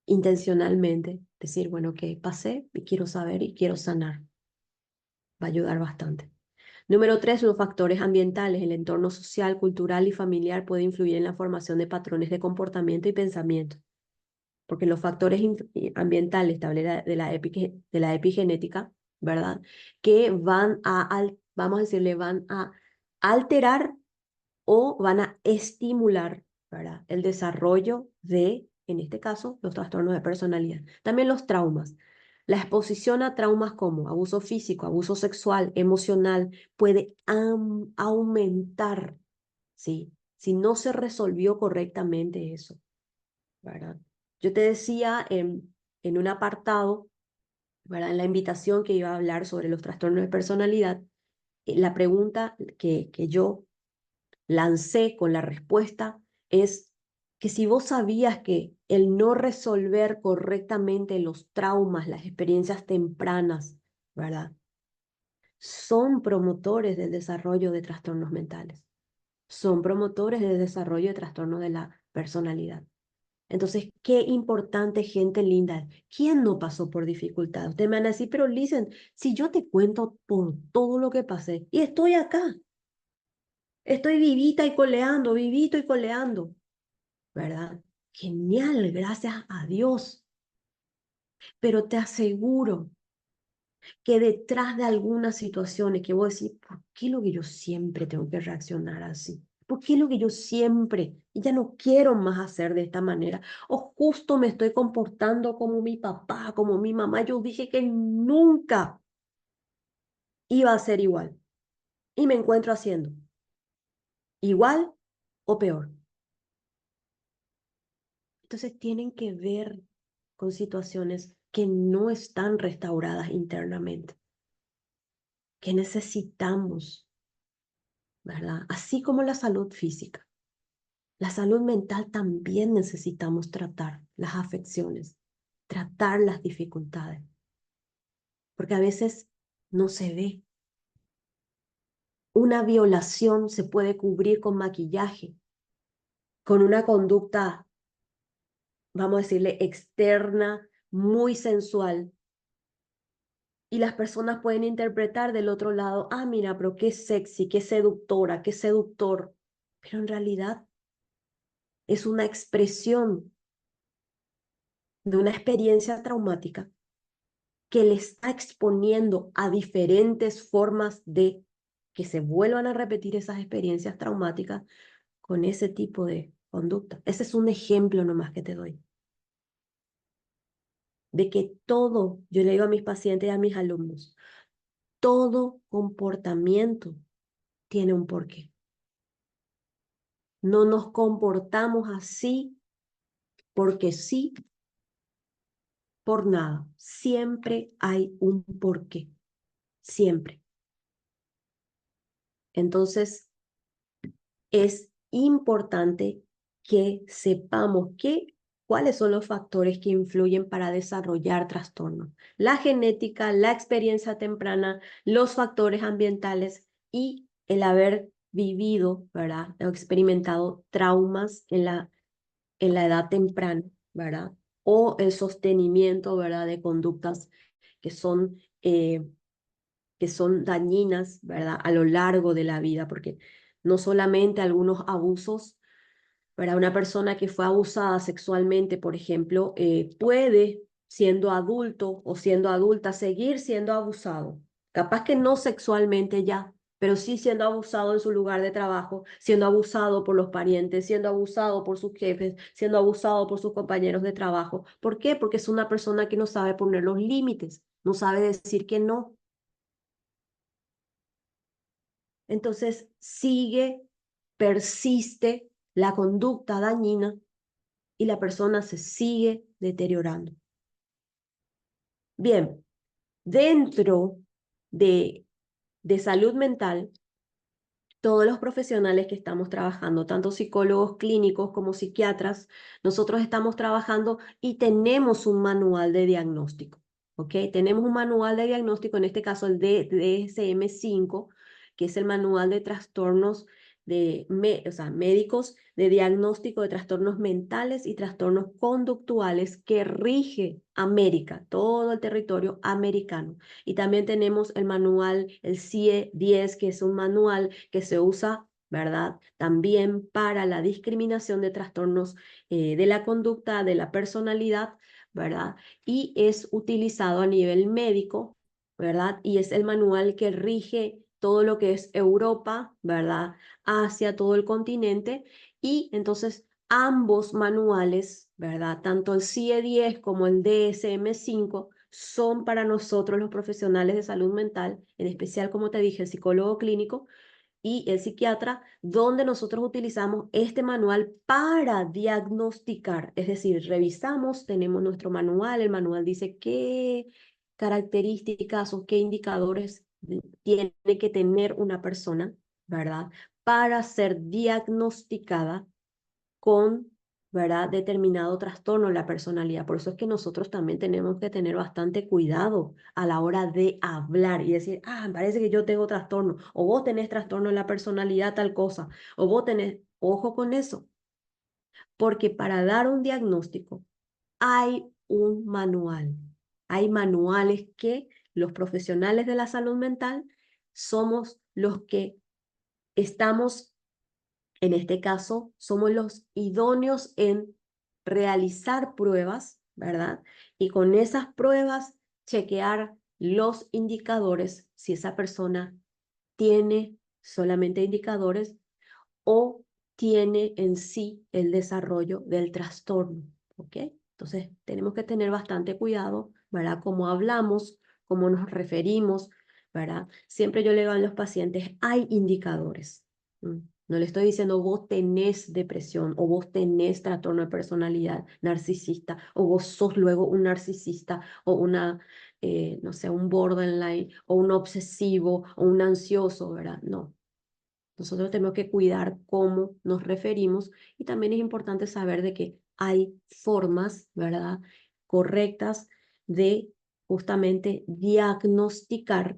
intencionalmente decir, bueno, que pasé y quiero saber y quiero sanar. Va a ayudar bastante. Número tres, los factores ambientales. El entorno social, cultural y familiar puede influir en la formación de patrones de comportamiento y pensamiento. Porque los factores ambientales, te hablé de la epigenética, ¿verdad? Que vamos a decirle, van a alterar o van a estimular, ¿verdad? El desarrollo de, en este caso, los trastornos de personalidad. También los traumas. La exposición a traumas como abuso físico, abuso sexual, emocional, puede aumentar, ¿sí? Si no se resolvió correctamente eso, ¿verdad? Yo te decía en un apartado, ¿verdad? En la invitación que iba a hablar sobre los trastornos de personalidad, la pregunta que yo lancé con la respuesta es que si vos sabías que el no resolver correctamente los traumas, las experiencias tempranas, ¿verdad? Son promotores del desarrollo de trastornos mentales, son promotores del desarrollo de trastornos de la personalidad. Entonces, qué importante, gente linda. ¿Quién no pasó por dificultad? Ustedes me van a decir, pero listen, si yo te cuento por todo lo que pasé y estoy acá, estoy vivito y coleando, ¿verdad? Genial, gracias a Dios. Pero te aseguro que detrás de algunas situaciones que vos decís, ¿por qué lo que yo siempre tengo que reaccionar así? ¿Por qué lo que yo siempre, y ya no quiero más hacer de esta manera? O justo me estoy comportando como mi papá, como mi mamá. Yo dije que nunca iba a ser igual. Y me encuentro haciendo igual o peor. Entonces tienen que ver con situaciones que no están restauradas internamente, que necesitamos, ¿verdad? Así como la salud física. La salud mental también necesitamos tratar las afecciones, tratar las dificultades, porque a veces no se ve. Una violación se puede cubrir con maquillaje, con una conducta, vamos a decirle, externa, muy sensual, Y las personas pueden interpretar del otro lado, ah, mira, pero qué sexy, qué seductora, qué seductor. Pero en realidad es una expresión de una experiencia traumática que le está exponiendo a diferentes formas de que se vuelvan a repetir esas experiencias traumáticas con ese tipo de conducta. Ese es un ejemplo nomás que te doy. De que todo, yo le digo a mis pacientes y a mis alumnos, todo comportamiento tiene un porqué. No nos comportamos así porque sí, por nada. Siempre hay un porqué. Siempre. Entonces, es importante que sepamos cuáles son los factores que influyen para desarrollar trastornos. La genética, la experiencia temprana, los factores ambientales y el haber vivido, ¿verdad? O experimentado traumas en la edad temprana, ¿verdad? O el sostenimiento, ¿verdad? De conductas que son, eh, que son dañinas, ¿verdad? A lo largo de la vida, porque no solamente algunos abusos, ¿verdad? Una persona que fue abusada sexualmente, por ejemplo, puede, siendo adulto o siendo adulta, seguir siendo abusado. Capaz que no sexualmente ya, pero sí siendo abusado en su lugar de trabajo, siendo abusado por los parientes, siendo abusado por sus jefes, siendo abusado por sus compañeros de trabajo. ¿Por qué? Porque es una persona que no sabe poner los límites, no sabe decir que no. Entonces sigue, persiste la conducta dañina y la persona se sigue deteriorando. Bien, dentro de salud mental, todos los profesionales que estamos trabajando, tanto psicólogos clínicos como psiquiatras, nosotros estamos trabajando y tenemos un manual de diagnóstico, ¿ok? Tenemos un manual de diagnóstico, en este caso el DSM-5, que es el manual de trastornos o sea, médicos de diagnóstico de trastornos mentales y trastornos conductuales que rige América, todo el territorio americano. Y también tenemos el manual, el CIE-10, que es un manual que se usa, ¿verdad? También para la discriminación de trastornos de la conducta, de la personalidad, ¿verdad? Y es utilizado a nivel médico, ¿verdad? Y es el manual que rige todo lo que es Europa, ¿verdad? Hacia todo el continente. Y entonces ambos manuales, ¿verdad? Tanto el CIE-10 como el DSM-5 son para nosotros los profesionales de salud mental, en especial, como te dije, el psicólogo clínico y el psiquiatra, donde nosotros utilizamos este manual para diagnosticar, es decir, revisamos, tenemos nuestro manual, el manual dice qué características o qué indicadores tiene que tener una persona, ¿verdad? Para ser diagnosticada con, ¿verdad? Determinado trastorno en la personalidad. Por eso es que nosotros también tenemos que tener bastante cuidado a la hora de hablar y decir, ah, me parece que yo tengo trastorno, o vos tenés trastorno en la personalidad, tal cosa, o vos tenés, ojo con eso, porque para dar un diagnóstico hay un manual. Hay manuales que los profesionales de la salud mental somos los que estamos, en este caso, somos los idóneos en realizar pruebas, ¿verdad? Y con esas pruebas chequear los indicadores, si esa persona tiene solamente indicadores o tiene en sí el desarrollo del trastorno, ¿ok? Entonces, tenemos que tener bastante cuidado, ¿verdad? Cómo hablamos, cómo nos referimos, ¿verdad? Siempre yo le digo a los pacientes, hay indicadores. No le estoy diciendo vos tenés depresión o vos tenés trastorno de personalidad narcisista o vos sos luego un narcisista o una, no sé, un borderline o un obsesivo o un ansioso, ¿verdad? No. Nosotros tenemos que cuidar cómo nos referimos y también es importante saber de que hay formas, ¿verdad? Correctas de justamente diagnosticar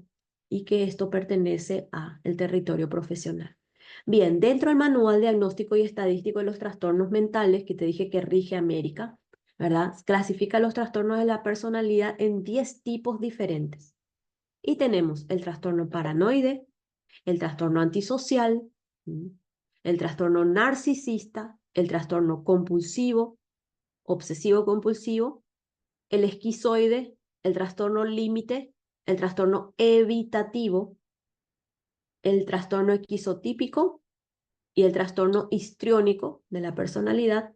y que esto pertenece al territorio profesional. Bien, dentro del Manual Diagnóstico y Estadístico de los Trastornos Mentales, que te dije que rige América, ¿verdad? Clasifica los trastornos de la personalidad en 10 tipos diferentes. Y tenemos el trastorno paranoide, el trastorno antisocial, el trastorno narcisista, el trastorno compulsivo, obsesivo compulsivo, el esquizoide, el trastorno límite, el trastorno evitativo, el trastorno esquizotípico y el trastorno histriónico de la personalidad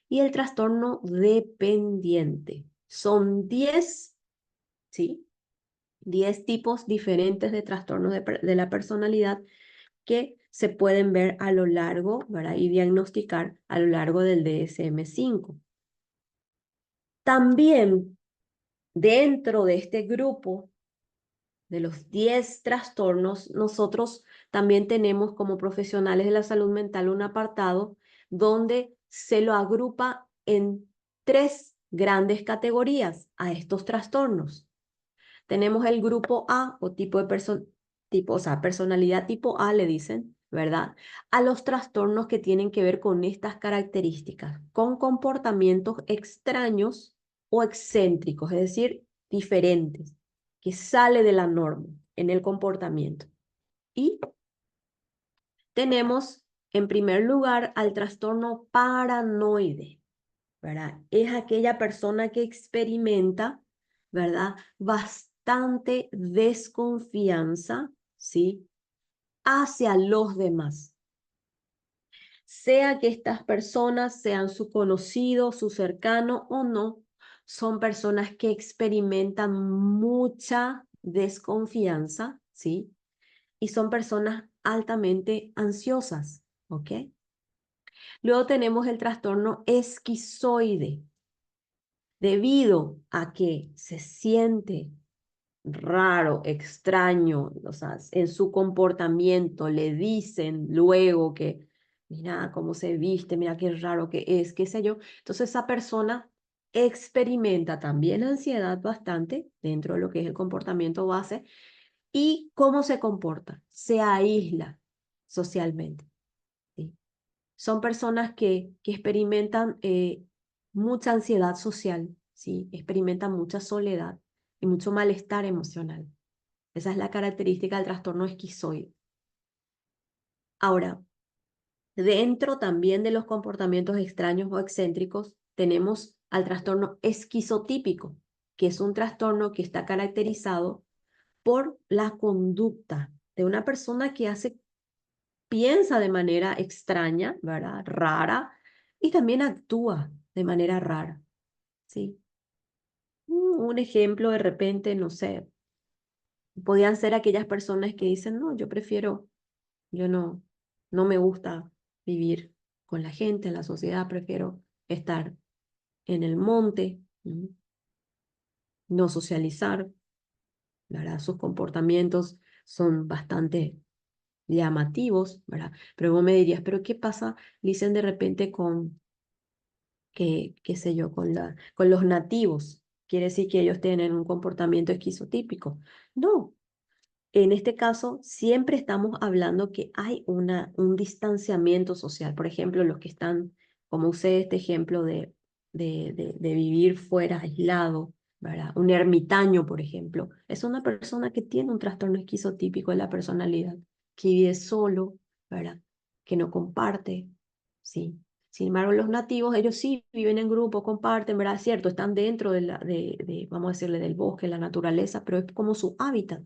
y el trastorno dependiente. Son 10, ¿sí? 10 tipos diferentes de trastornos de la personalidad que se pueden ver a lo largo, ¿verdad? Y diagnosticar a lo largo del DSM-5. También dentro de este grupo de los 10 trastornos, nosotros también tenemos como profesionales de la salud mental un apartado donde se lo agrupa en 3 grandes categorías a estos trastornos. Tenemos el grupo A o o sea, personalidad tipo A le dicen, ¿verdad? A los trastornos que tienen que ver con estas características, con comportamientos extraños o excéntricos, es decir, diferentes, que sale de la norma en el comportamiento. Y tenemos en primer lugar al trastorno paranoide, ¿verdad? Es aquella persona que experimenta, ¿verdad? Bastante desconfianza, ¿sí? Hacia los demás. Sea que estas personas sean su conocido, su cercano o no, son personas que experimentan mucha desconfianza, ¿sí? Y son personas altamente ansiosas, ¿ok? Luego tenemos el trastorno esquizoide, debido a que se siente raro, extraño, o sea, en su comportamiento le dicen luego que, mira cómo se viste, mira qué raro que es, qué sé yo. Entonces esa persona experimenta también ansiedad bastante dentro de lo que es el comportamiento base y cómo se comporta, se aísla socialmente. ¿Sí? Son personas que experimentan mucha ansiedad social, ¿sí? Experimentan mucha soledad y mucho malestar emocional. Esa es la característica del trastorno esquizoide. Ahora, dentro también de los comportamientos extraños o excéntricos, tenemos al trastorno esquizotípico, que es un trastorno que está caracterizado por la conducta de una persona que piensa de manera extraña, ¿verdad? Rara, y también actúa de manera rara, ¿sí? Un ejemplo de repente, no sé, podían ser aquellas personas que dicen, no, yo no me gusta vivir con la gente, en la sociedad, prefiero estar en el monte, no socializar, ¿verdad? Sus comportamientos son bastante llamativos, ¿verdad? Pero vos me dirías, ¿pero qué pasa, dicen de repente con, qué sé yo, con los nativos? ¿Quiere decir que ellos tienen un comportamiento esquizotípico? No, en este caso, siempre estamos hablando que hay un distanciamiento social. Por ejemplo, los que están, como usé este ejemplo de vivir fuera, aislado, ¿verdad? Un ermitaño, por ejemplo, es una persona que tiene un trastorno esquizotípico de la personalidad, que vive solo, ¿verdad? Que no comparte, ¿sí? Sin embargo, los nativos, ellos sí viven en grupo, comparten, ¿verdad? Es cierto, están dentro vamos a decirle, del bosque, la naturaleza, pero es como su hábitat.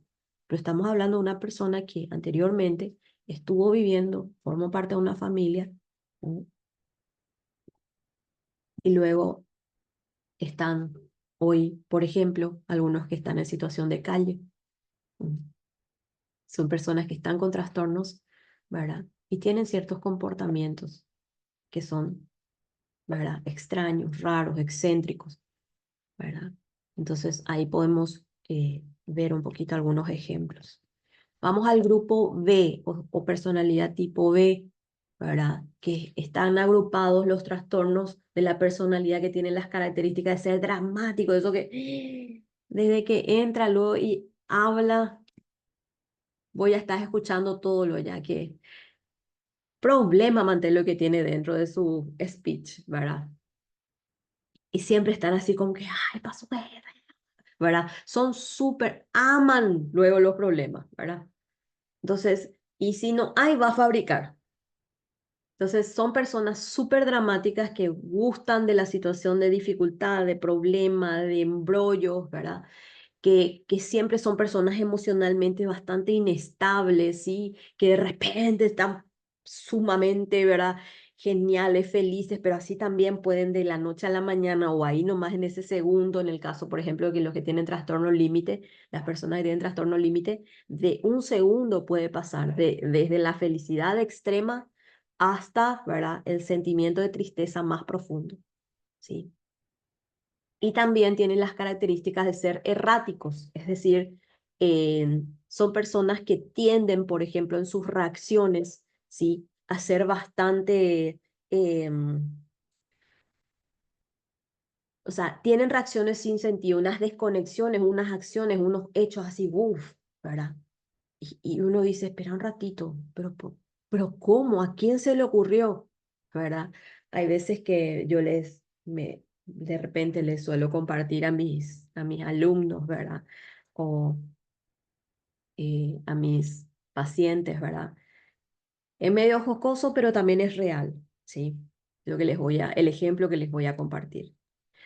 Pero estamos hablando de una persona que anteriormente estuvo viviendo, formó parte de una familia, ¿no? Y luego están hoy, por ejemplo, algunos que están en situación de calle. ¿No? Son personas que están con trastornos, ¿verdad? Y tienen ciertos comportamientos que son, ¿verdad? Extraños, raros, excéntricos, ¿verdad? Entonces ahí podemos ver un poquito algunos ejemplos. Vamos al grupo B o personalidad tipo B, ¿verdad? Que están agrupados los trastornos de la personalidad que tienen las características de ser dramático, eso que desde que entra luego y habla, voy a estar escuchando todo lo ya que problema mantener lo que tiene dentro de su speech, ¿verdad? Y siempre están así como que, ay, pasó esto. ¿verdad? Son súper, aman luego los problemas, ¿verdad? Entonces, y si no hay, va a fabricar. Entonces, son personas súper dramáticas que gustan de la situación de dificultad, de problema, de embrollos, ¿verdad? Que siempre son personas emocionalmente bastante inestables, ¿sí? Que de repente están sumamente, ¿verdad? Geniales, felices, pero así también pueden de la noche a la mañana o ahí nomás en ese segundo, en el caso, por ejemplo, de que los que tienen trastorno límite, las personas que tienen trastorno límite, de un segundo puede pasar, desde la felicidad extrema hasta, ¿verdad? El sentimiento de tristeza más profundo, ¿sí? Y también tienen las características de ser erráticos, es decir, son personas que tienden, por ejemplo, en sus reacciones, ¿sí? A ser bastante, o sea, tienen reacciones sin sentido, unas desconexiones, unas acciones, unos hechos así, uff, ¿verdad? Y uno dice, espera un ratito, pero ¿cómo? ¿A quién se le ocurrió? ¿Verdad? Hay veces que yo de repente les suelo compartir a mis alumnos, ¿verdad? O a mis pacientes, ¿verdad? Es medio jocoso, pero también es real, ¿sí? El ejemplo que les voy a compartir.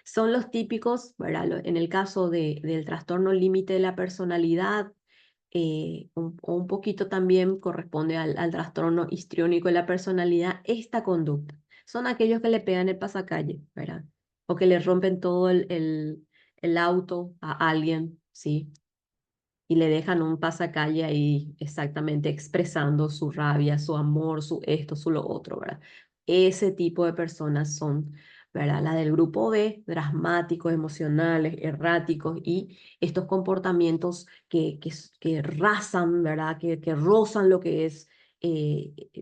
Son los típicos, ¿verdad? En el caso del trastorno límite de la personalidad, o un poquito también corresponde al trastorno histriónico de la personalidad, esta conducta. Son aquellos que le pegan el pasacalle, ¿verdad? O que le rompen todo el auto a alguien, ¿sí? Y le dejan un pasacalle ahí exactamente expresando su rabia, su amor, su esto, su lo otro, ¿verdad? Ese tipo de personas son, ¿verdad? La del grupo B, dramáticos, emocionales, erráticos y estos comportamientos que rasan, ¿verdad? Que rozan lo que es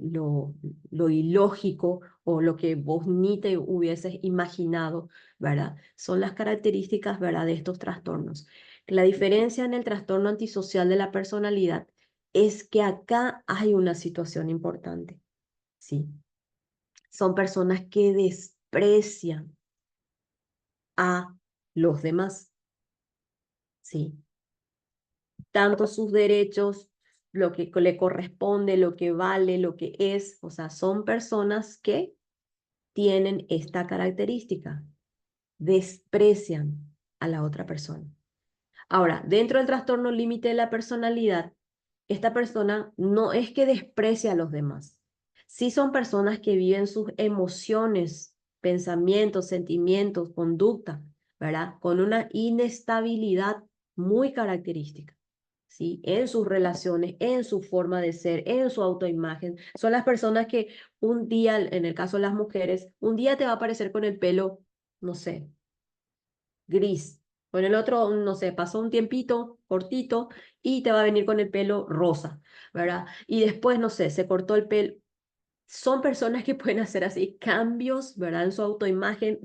lo ilógico o lo que vos ni te hubieses imaginado, ¿verdad? Son las características, ¿verdad? De estos trastornos. La diferencia en el trastorno antisocial de la personalidad es que acá hay una situación importante, ¿sí? Son personas que desprecian a los demás, ¿sí? Tanto sus derechos, lo que le corresponde, lo que vale, lo que es, o sea, son personas que tienen esta característica, desprecian a la otra persona. Ahora, dentro del trastorno límite de la personalidad, esta persona no es que desprecie a los demás. Sí son personas que viven sus emociones, pensamientos, sentimientos, conducta, ¿verdad? Con una inestabilidad muy característica, ¿sí? En sus relaciones, en su forma de ser, en su autoimagen. Son las personas que un día, en el caso de las mujeres, un día te va a aparecer con el pelo, no sé, gris. Con el otro, no sé, pasó un tiempito cortito y te va a venir con el pelo rosa, ¿verdad? Y después, no sé, se cortó el pelo. Son personas que pueden hacer así cambios, ¿verdad? En su autoimagen,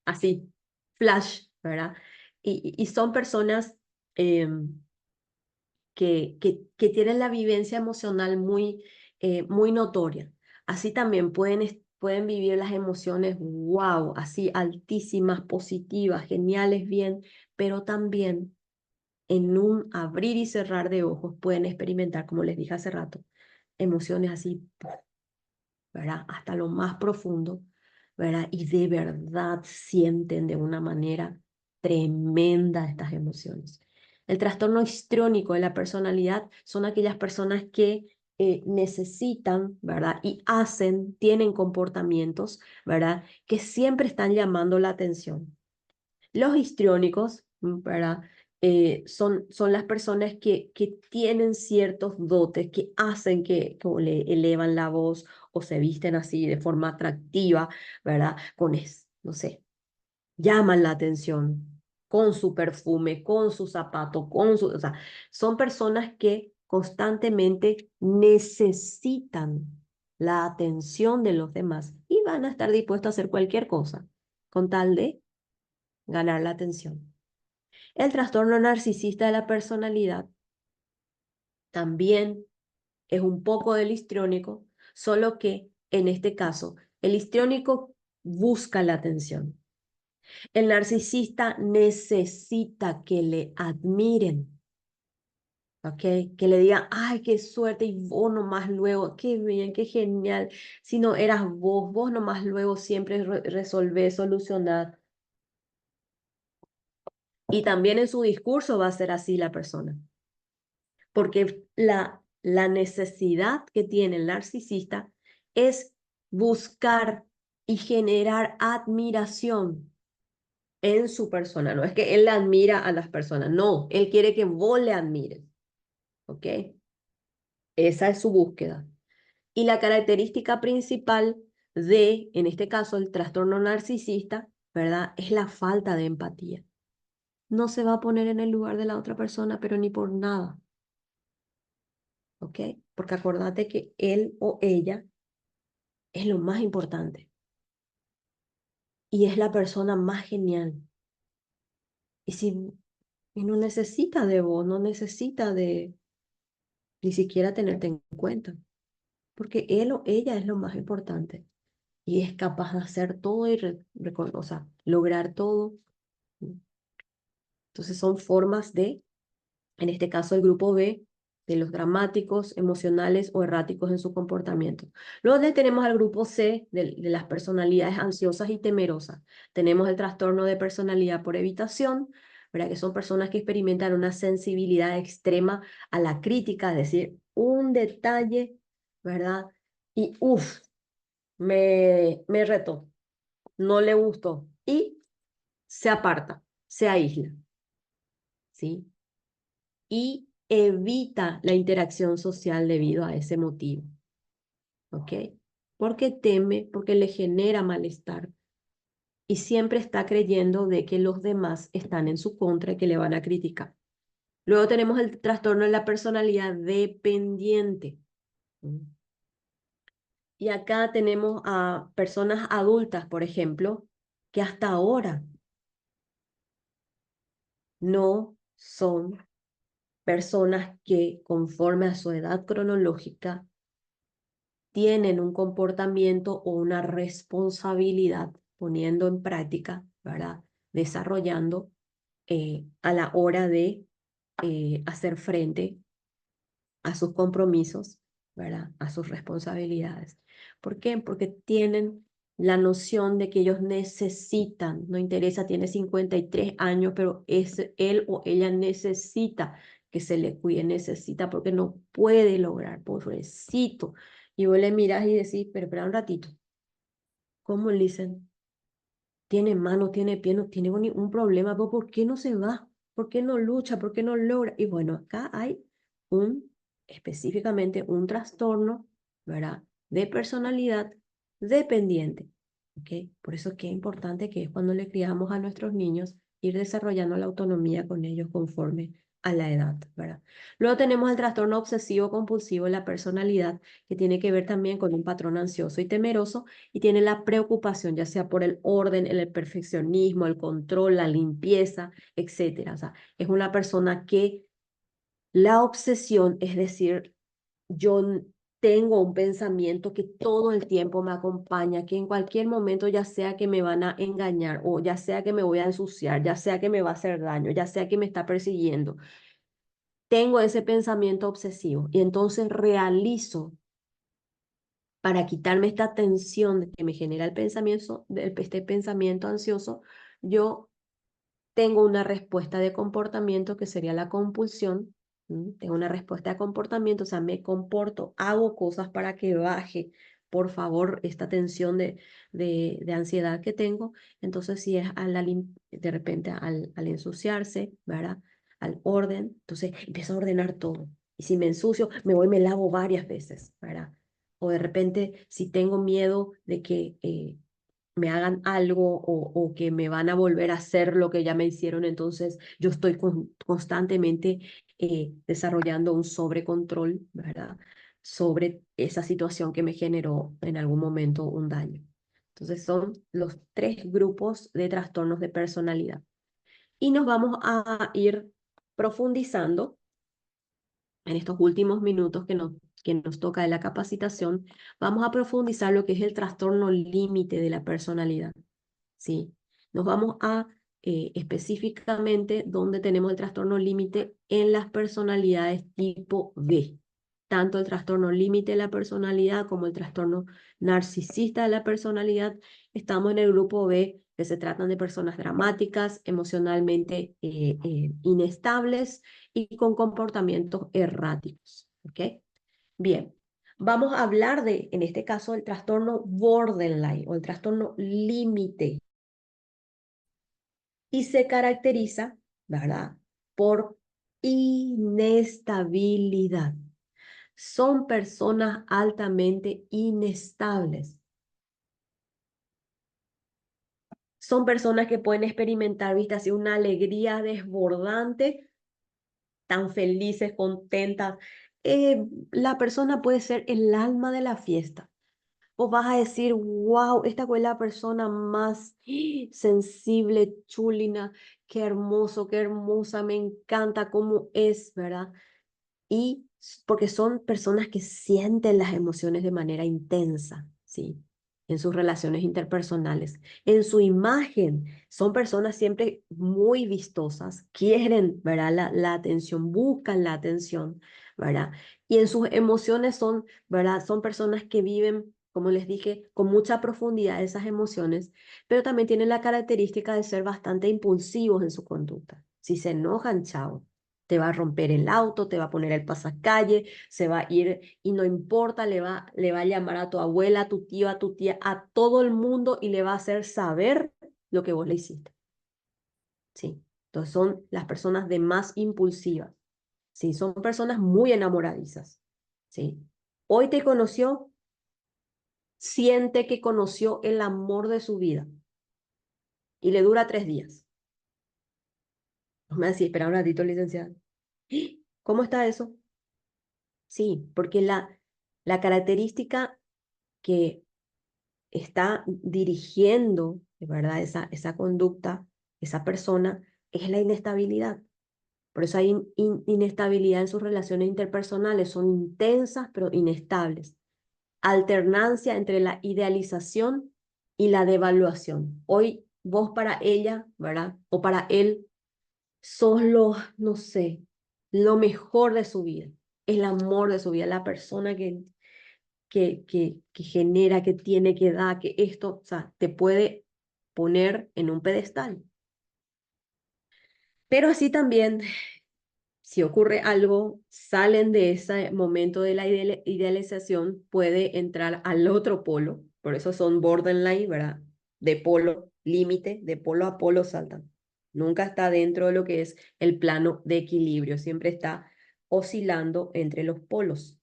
así, flash, ¿verdad? Y son personas que tienen la vivencia emocional muy notoria. Así también pueden vivir las emociones, wow, así altísimas, positivas, geniales, bien, pero también en un abrir y cerrar de ojos pueden experimentar, como les dije hace rato, emociones así, ¿verdad? Hasta lo más profundo, ¿verdad? Y de verdad sienten de una manera tremenda estas emociones. El trastorno histriónico de la personalidad son aquellas personas que necesitan, ¿verdad? Y tienen comportamientos, ¿verdad? Que siempre están llamando la atención. Los histriónicos, ¿verdad? Son las personas que tienen ciertos dotes que hacen que le elevan la voz o se visten así de forma atractiva, ¿verdad? No sé, llaman la atención con su perfume, con su zapato, o sea, son personas que constantemente necesitan la atención de los demás y van a estar dispuestos a hacer cualquier cosa con tal de ganar la atención. El trastorno narcisista de la personalidad también es un poco del histriónico, solo que en este caso el histriónico busca la atención, El narcisista necesita que le admiren, ¿ok? Que le digan, ay, qué suerte, y vos nomás luego, qué bien, qué genial. Si no eras vos, vos nomás luego siempre resolvés, solucionar. Y también en su discurso va a ser así la persona, porque la necesidad que tiene el narcisista es buscar y generar admiración en su persona. No es que él admira a las personas, no, él quiere que vos le admires, ¿ok? Esa es su búsqueda. Y la característica principal de, en este caso, el trastorno narcisista, ¿verdad? Es la falta de empatía. No se va a poner en el lugar de la otra persona, pero ni por nada, ¿ok? Porque acordate que él o ella es lo más importante y es la persona más genial. Y si y no necesita de vos, no necesita de ni siquiera tenerte en cuenta, porque él o ella es lo más importante y es capaz de hacer todo y o sea, lograr todo. Entonces son formas de, en este caso el grupo B, de los dramáticos, emocionales o erráticos en su comportamiento. Luego tenemos al grupo C de las personalidades ansiosas y temerosas. Tenemos el trastorno de personalidad por evitación, ¿verdad? Que son personas que experimentan una sensibilidad extrema a la crítica, es decir, un detalle, ¿verdad? Y uff, me retó, no le gustó y se aparta, se aísla, ¿sí? Y evita la interacción social debido a ese motivo, ¿ok? Porque teme, porque le genera malestar y siempre está creyendo de que los demás están en su contra y que le van a criticar. Luego tenemos el trastorno de la personalidad dependiente. Y acá tenemos a personas adultas, por ejemplo, que hasta ahora no son personas que conforme a su edad cronológica tienen un comportamiento o una responsabilidad poniendo en práctica, ¿verdad? Desarrollando a la hora de hacer frente a sus compromisos, ¿verdad? A sus responsabilidades. ¿Por qué? Porque tienen la noción de que ellos necesitan, no interesa, tiene 53 años, pero él o ella necesita que se le cuide, necesita porque no puede lograr, pobrecito. Y vos le miras y decís, pero espera un ratito, ¿cómo le dicen? Tiene mano, tiene pie, no tiene un problema, pero ¿por qué no se va? ¿Por qué no lucha? ¿Por qué no logra? Y bueno, acá hay específicamente un trastorno, ¿verdad? De personalidad dependiente, ¿ok? Por eso es que es importante que es cuando le criamos a nuestros niños ir desarrollando la autonomía con ellos conforme a la edad, ¿verdad? Luego tenemos el trastorno obsesivo compulsivo de la personalidad, que tiene que ver también con un patrón ansioso y temeroso, y tiene la preocupación, ya sea por el orden, el perfeccionismo, el control, la limpieza, etcétera. O sea, es una persona que la obsesión, es decir, yo tengo un pensamiento que todo el tiempo me acompaña, que en cualquier momento, ya sea que me van a engañar o ya sea que me voy a ensuciar, ya sea que me va a hacer daño, ya sea que me está persiguiendo, tengo ese pensamiento obsesivo y entonces realizo para quitarme esta tensión que me genera el pensamiento, este pensamiento ansioso, yo tengo una respuesta de comportamiento que sería la compulsión. Tengo una respuesta de comportamiento, o sea, me comporto, hago cosas para que baje, por favor, esta tensión de ansiedad que tengo. Entonces, si es de repente al ensuciarse, ¿verdad? Al orden, entonces empiezo a ordenar todo. Y si me ensucio, me voy y me lavo varias veces, ¿verdad? O de repente, si tengo miedo de que me hagan algo o que me van a volver a hacer lo que ya me hicieron, entonces yo estoy constantemente desarrollando un sobrecontrol, ¿verdad? Sobre esa situación que me generó en algún momento un daño. Entonces son los tres grupos de trastornos de personalidad. Y nos vamos a ir profundizando en estos últimos minutos que nos toca de la capacitación, vamos a profundizar lo que es el trastorno límite de la personalidad, ¿sí? Nos vamos a específicamente donde tenemos el trastorno límite en las personalidades tipo B. Tanto el trastorno límite de la personalidad como el trastorno narcisista de la personalidad, estamos en el grupo B, que se tratan de personas dramáticas, emocionalmente inestables y con comportamientos erráticos. ¿Ok? Bien, vamos a hablar de, en este caso, el trastorno borderline o el trastorno límite. Y se caracteriza, ¿verdad?, por inestabilidad. Son personas altamente inestables. Son personas que pueden experimentar, viste, así una alegría desbordante, tan felices, contentas. La persona puede ser el alma de la fiesta. Vos vas a decir, wow, esta fue la persona más sensible, chulina, qué hermoso, qué hermosa, me encanta cómo es, ¿verdad? Y porque son personas que sienten las emociones de manera intensa, ¿sí? En sus relaciones interpersonales, en su imagen, son personas siempre muy vistosas, quieren, ¿verdad? La atención, buscan la atención, ¿verdad? Y en sus emociones son, ¿verdad? Son personas que viven, como les dije, con mucha profundidad esas emociones, pero también tienen la característica de ser bastante impulsivos en su conducta. Si se enojan, chao, te va a romper el auto, te va a poner el pasacalle, se va a ir y no importa, le va a llamar a tu abuela, a tu tío, a tu tía, a todo el mundo y le va a hacer saber lo que vos le hiciste. Sí, entonces son las personas de más impulsivas. Sí, son personas muy enamoradizas. Sí, hoy te conoció, siente que conoció el amor de su vida y le dura 3 días. No me decís, espera un ratito, licenciada. ¿Cómo está eso? Sí, porque la característica que está dirigiendo, de verdad, esa conducta, esa persona, es la inestabilidad. Por eso hay inestabilidad en sus relaciones interpersonales, son intensas pero inestables. Alternancia entre la idealización y la devaluación. Hoy vos para ella, ¿verdad? O para él, sos lo, no sé, lo mejor de su vida. El amor de su vida, la persona que genera, que tiene, que da, que esto, o sea, te puede poner en un pedestal. Pero así también, si ocurre algo, salen de ese momento de la idealización, puede entrar al otro polo, por eso son borderline, ¿verdad? De polo, límite, de polo a polo saltan. Nunca está dentro de lo que es el plano de equilibrio, siempre está oscilando entre los polos.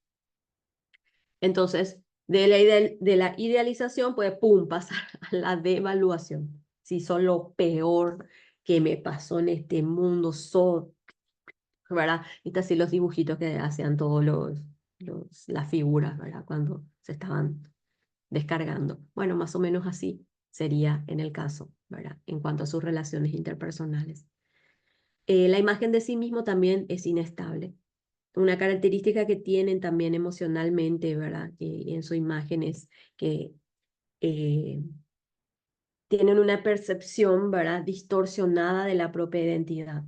Entonces, de la idealización puede, pum, pasar a la devaluación. Si son lo peor que me pasó en este mundo, son, ¿verdad? Viste así los dibujitos que hacían todos las figuras, ¿verdad? Cuando se estaban descargando. Bueno, más o menos así sería en el caso, ¿verdad? En cuanto a sus relaciones interpersonales. La imagen de sí mismo también es inestable. Una característica que tienen también emocionalmente, ¿verdad? En su imagen es que eh, tienen una percepción, ¿verdad?, distorsionada de la propia identidad,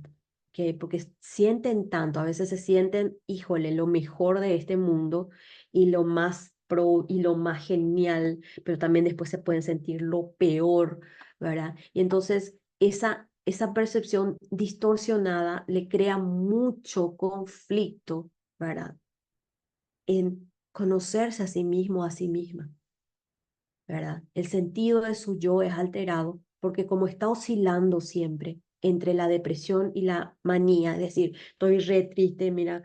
que porque sienten tanto, a veces se sienten, híjole, lo mejor de este mundo y lo más pro y lo más genial, pero también después se pueden sentir lo peor, ¿verdad? Y entonces esa percepción distorsionada le crea mucho conflicto, ¿verdad?, en conocerse a sí mismo, a sí misma, ¿verdad? El sentido de su yo es alterado porque como está oscilando siempre entre la depresión y la manía, es decir, estoy re triste, mira,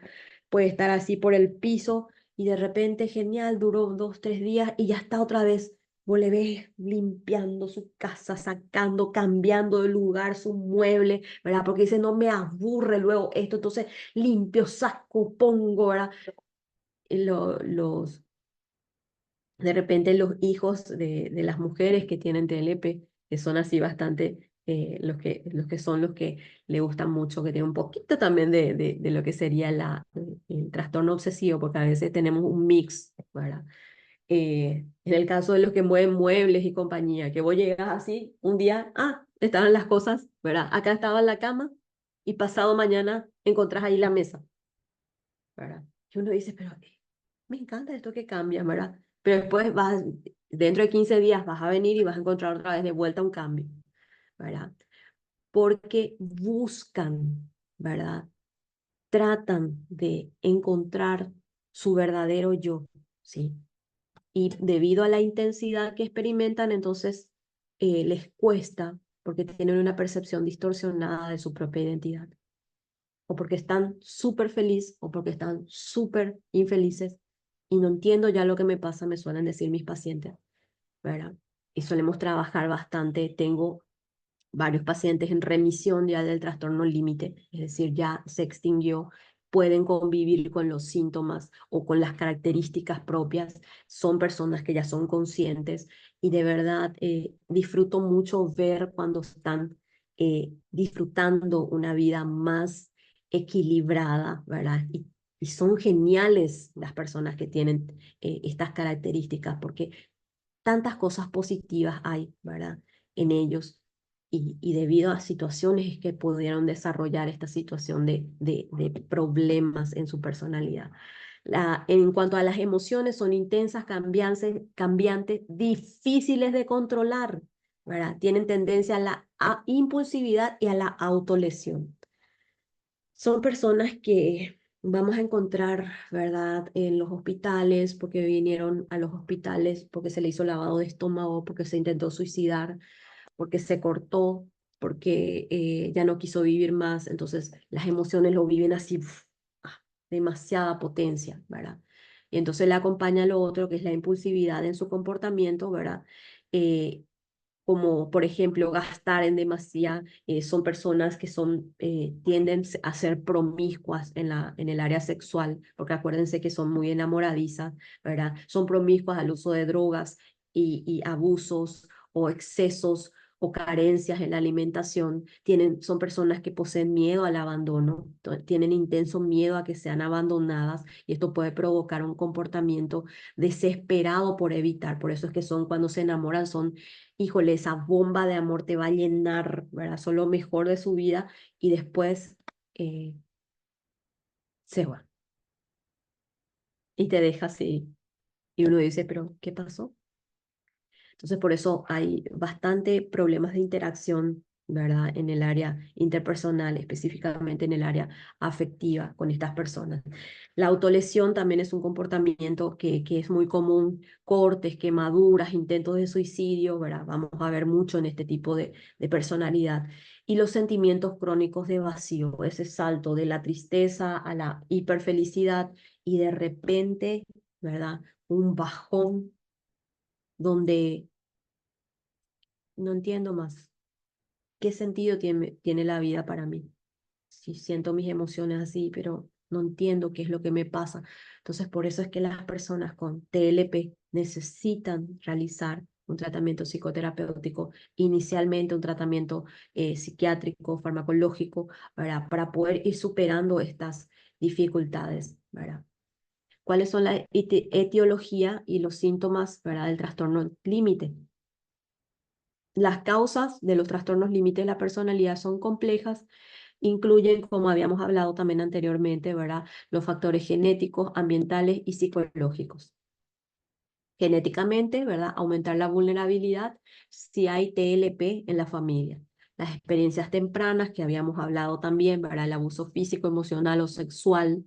puede estar así por el piso y de repente, genial, duró 2, 3 días y ya está otra vez. Vos le ves limpiando su casa, sacando, cambiando de lugar su mueble, ¿verdad? Porque dice, no me aburre luego esto, entonces limpio, saco, pongo, ¿verdad? Los de repente los hijos de las mujeres que tienen TLP, que son así bastante, los que son los que le gustan mucho, que tienen un poquito también de lo que sería el trastorno obsesivo, porque a veces tenemos un mix, ¿verdad? En el caso de los que mueven muebles y compañía, que vos llegas así un día, estaban las cosas, ¿verdad? Acá estaba la cama y pasado mañana encontrás ahí la mesa, ¿verdad? Y uno dice, pero me encanta esto que cambia, ¿verdad? Pero después vas, dentro de 15 días vas a venir y vas a encontrar otra vez de vuelta un cambio, ¿verdad? Porque buscan, ¿verdad? Tratan de encontrar su verdadero yo, ¿sí? Y debido a la intensidad que experimentan, entonces les cuesta porque tienen una percepción distorsionada de su propia identidad, o porque están súper felices o porque están súper infelices y no entiendo ya lo que me pasa, me suelen decir mis pacientes, ¿verdad? Y solemos trabajar bastante. Tengo varios pacientes en remisión ya del trastorno límite, es decir, ya se extinguió, pueden convivir con los síntomas o con las características propias, son personas que ya son conscientes y de verdad disfruto mucho ver cuando están disfrutando una vida más equilibrada, ¿verdad? Y son geniales las personas que tienen estas características porque tantas cosas positivas hay, ¿verdad? En ellos. Y debido a situaciones es que pudieron desarrollar esta situación de problemas en su personalidad. En cuanto a las emociones, son intensas, cambiantes, difíciles de controlar, ¿verdad? Tienen tendencia a la impulsividad y a la autolesión. Son personas que vamos a encontrar, ¿verdad?, en los hospitales, porque vinieron a los hospitales, porque se le hizo lavado de estómago, porque se intentó suicidar, porque se cortó, porque ya no quiso vivir más. Entonces, las emociones lo viven así, demasiada potencia, ¿verdad? Y entonces le acompaña lo otro, que es la impulsividad en su comportamiento, ¿verdad? Eh, Como por ejemplo gastar en demasía, son personas que tienden a ser promiscuas en el área sexual, porque acuérdense que son muy enamoradizas, ¿verdad? Son promiscuas al uso de drogas y abusos o excesos o carencias en la alimentación, son personas que poseen miedo al abandono, tienen intenso miedo a que sean abandonadas y esto puede provocar un comportamiento desesperado por evitar. Por eso es que cuando se enamoran, híjole, esa bomba de amor te va a llenar, ¿verdad? Son lo mejor de su vida y después eh, se va y te deja así. Y uno dice, pero ¿qué pasó? Entonces, por eso hay bastante problemas de interacción, ¿verdad? En el área interpersonal, específicamente en el área afectiva con estas personas. La autolesión también es un comportamiento que es muy común, cortes, quemaduras, intentos de suicidio, ¿verdad? Vamos a ver mucho en este tipo de personalidad. Y los sentimientos crónicos de vacío, ese salto de la tristeza a la hiperfelicidad y de repente, ¿verdad? Un bajón donde no entiendo más. ¿Qué sentido tiene la vida para mí? Si siento mis emociones así, pero no entiendo qué es lo que me pasa. Entonces, por eso es que las personas con TLP necesitan realizar un tratamiento psicoterapéutico, inicialmente un tratamiento psiquiátrico, farmacológico, para poder ir superando estas dificultades, ¿verdad? ¿Cuáles son la etiología y los síntomas, ¿verdad?, del trastorno límite? Las causas de los trastornos límite de la personalidad son complejas, incluyen, como habíamos hablado también anteriormente, ¿verdad?, los factores genéticos, ambientales y psicológicos. Genéticamente, ¿verdad?, aumentar la vulnerabilidad si hay TLP en la familia. Las experiencias tempranas que habíamos hablado también, ¿verdad?, el abuso físico, emocional o sexual,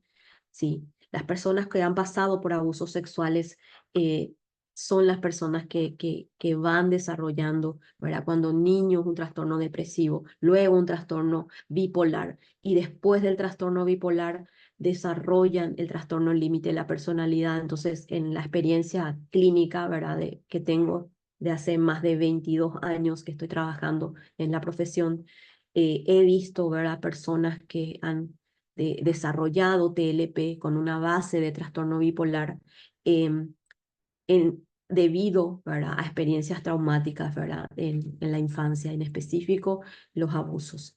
¿sí? Las personas que han pasado por abusos sexuales eh, son las personas que van desarrollando, ¿verdad?, cuando niños un trastorno depresivo, luego un trastorno bipolar y después del trastorno bipolar desarrollan el trastorno límite de la personalidad. Entonces, en la experiencia clínica, ¿verdad?, que tengo de hace más de 22 años que estoy trabajando en la profesión, he visto, ¿verdad?, personas que han desarrollado TLP con una base de trastorno bipolar em, debido, ¿verdad?, a experiencias traumáticas, ¿verdad?, en la infancia, en específico los abusos.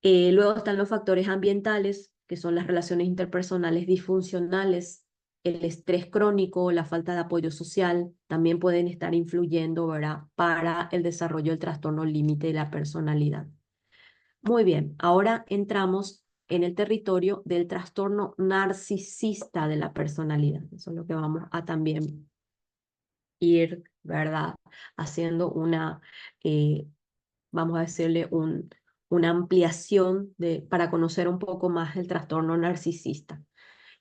Luego están los factores ambientales, que son las relaciones interpersonales disfuncionales, el estrés crónico, la falta de apoyo social, también pueden estar influyendo, ¿verdad?, para el desarrollo del trastorno límite de la personalidad. Muy bien, ahora entramos en el territorio del trastorno narcisista de la personalidad. Eso es lo que vamos a también ir, ¿verdad?, haciendo vamos a decirle, una ampliación para conocer un poco más el trastorno narcisista.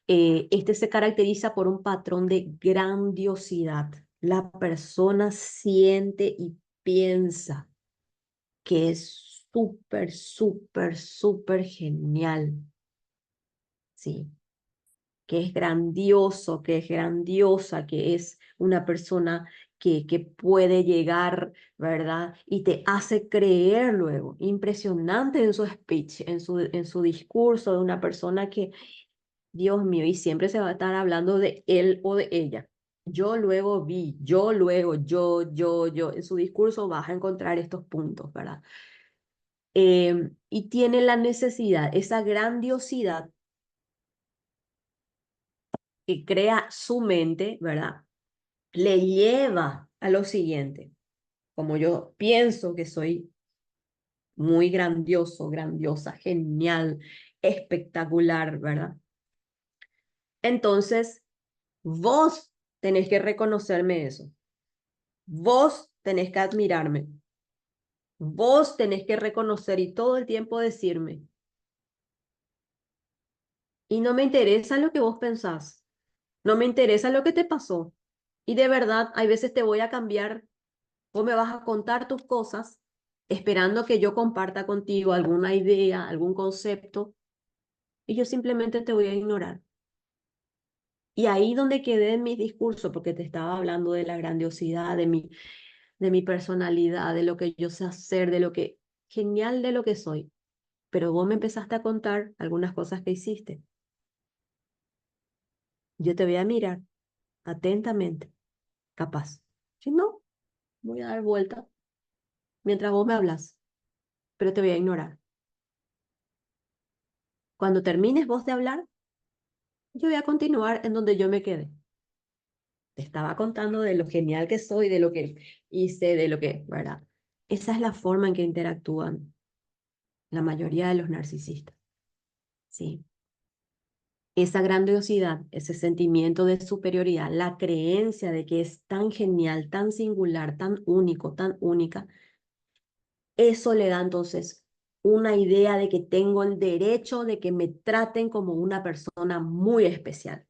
Este se caracteriza por un patrón de grandiosidad. La persona siente y piensa que es súper, súper, súper genial, ¿sí? Que es grandioso, que es grandiosa, que es una persona que puede llegar, ¿verdad? Y te hace creer luego. Impresionante en su speech, en su discurso, de una persona que, Dios mío, y siempre se va a estar hablando de él o de ella. Yo luego vi, yo luego, yo. En su discurso vas a encontrar estos puntos, ¿verdad? Y tiene la necesidad, esa grandiosidad que crea su mente, ¿verdad? Le lleva a lo siguiente. Como yo pienso que soy muy grandioso, grandiosa, genial, espectacular, ¿verdad? Entonces, vos tenés que reconocerme eso. Vos tenés que admirarme. Vos tenés que reconocer y todo el tiempo decirme. Y no me interesa lo que vos pensás. No me interesa lo que te pasó. Y de verdad, hay veces te voy a cambiar. Vos me vas a contar tus cosas esperando que yo comparta contigo alguna idea, algún concepto, y yo simplemente te voy a ignorar. Y ahí donde quedé en mi discurso, porque te estaba hablando de la grandiosidad, de mi personalidad, de lo que yo sé hacer, genial de lo que soy. Pero vos me empezaste a contar algunas cosas que hiciste. Yo te voy a mirar atentamente, capaz. Si no, voy a dar vuelta mientras vos me hablas, pero te voy a ignorar. Cuando termines vos de hablar, yo voy a continuar en donde yo me quedé. Te estaba contando de lo genial que soy, de lo que hice, ¿verdad? Esa es la forma en que interactúan la mayoría de los narcisistas, ¿sí? Esa grandiosidad, ese sentimiento de superioridad, la creencia de que es tan genial, tan singular, tan único, tan única, eso le da entonces una idea de que tengo el derecho de que me traten como una persona muy especial,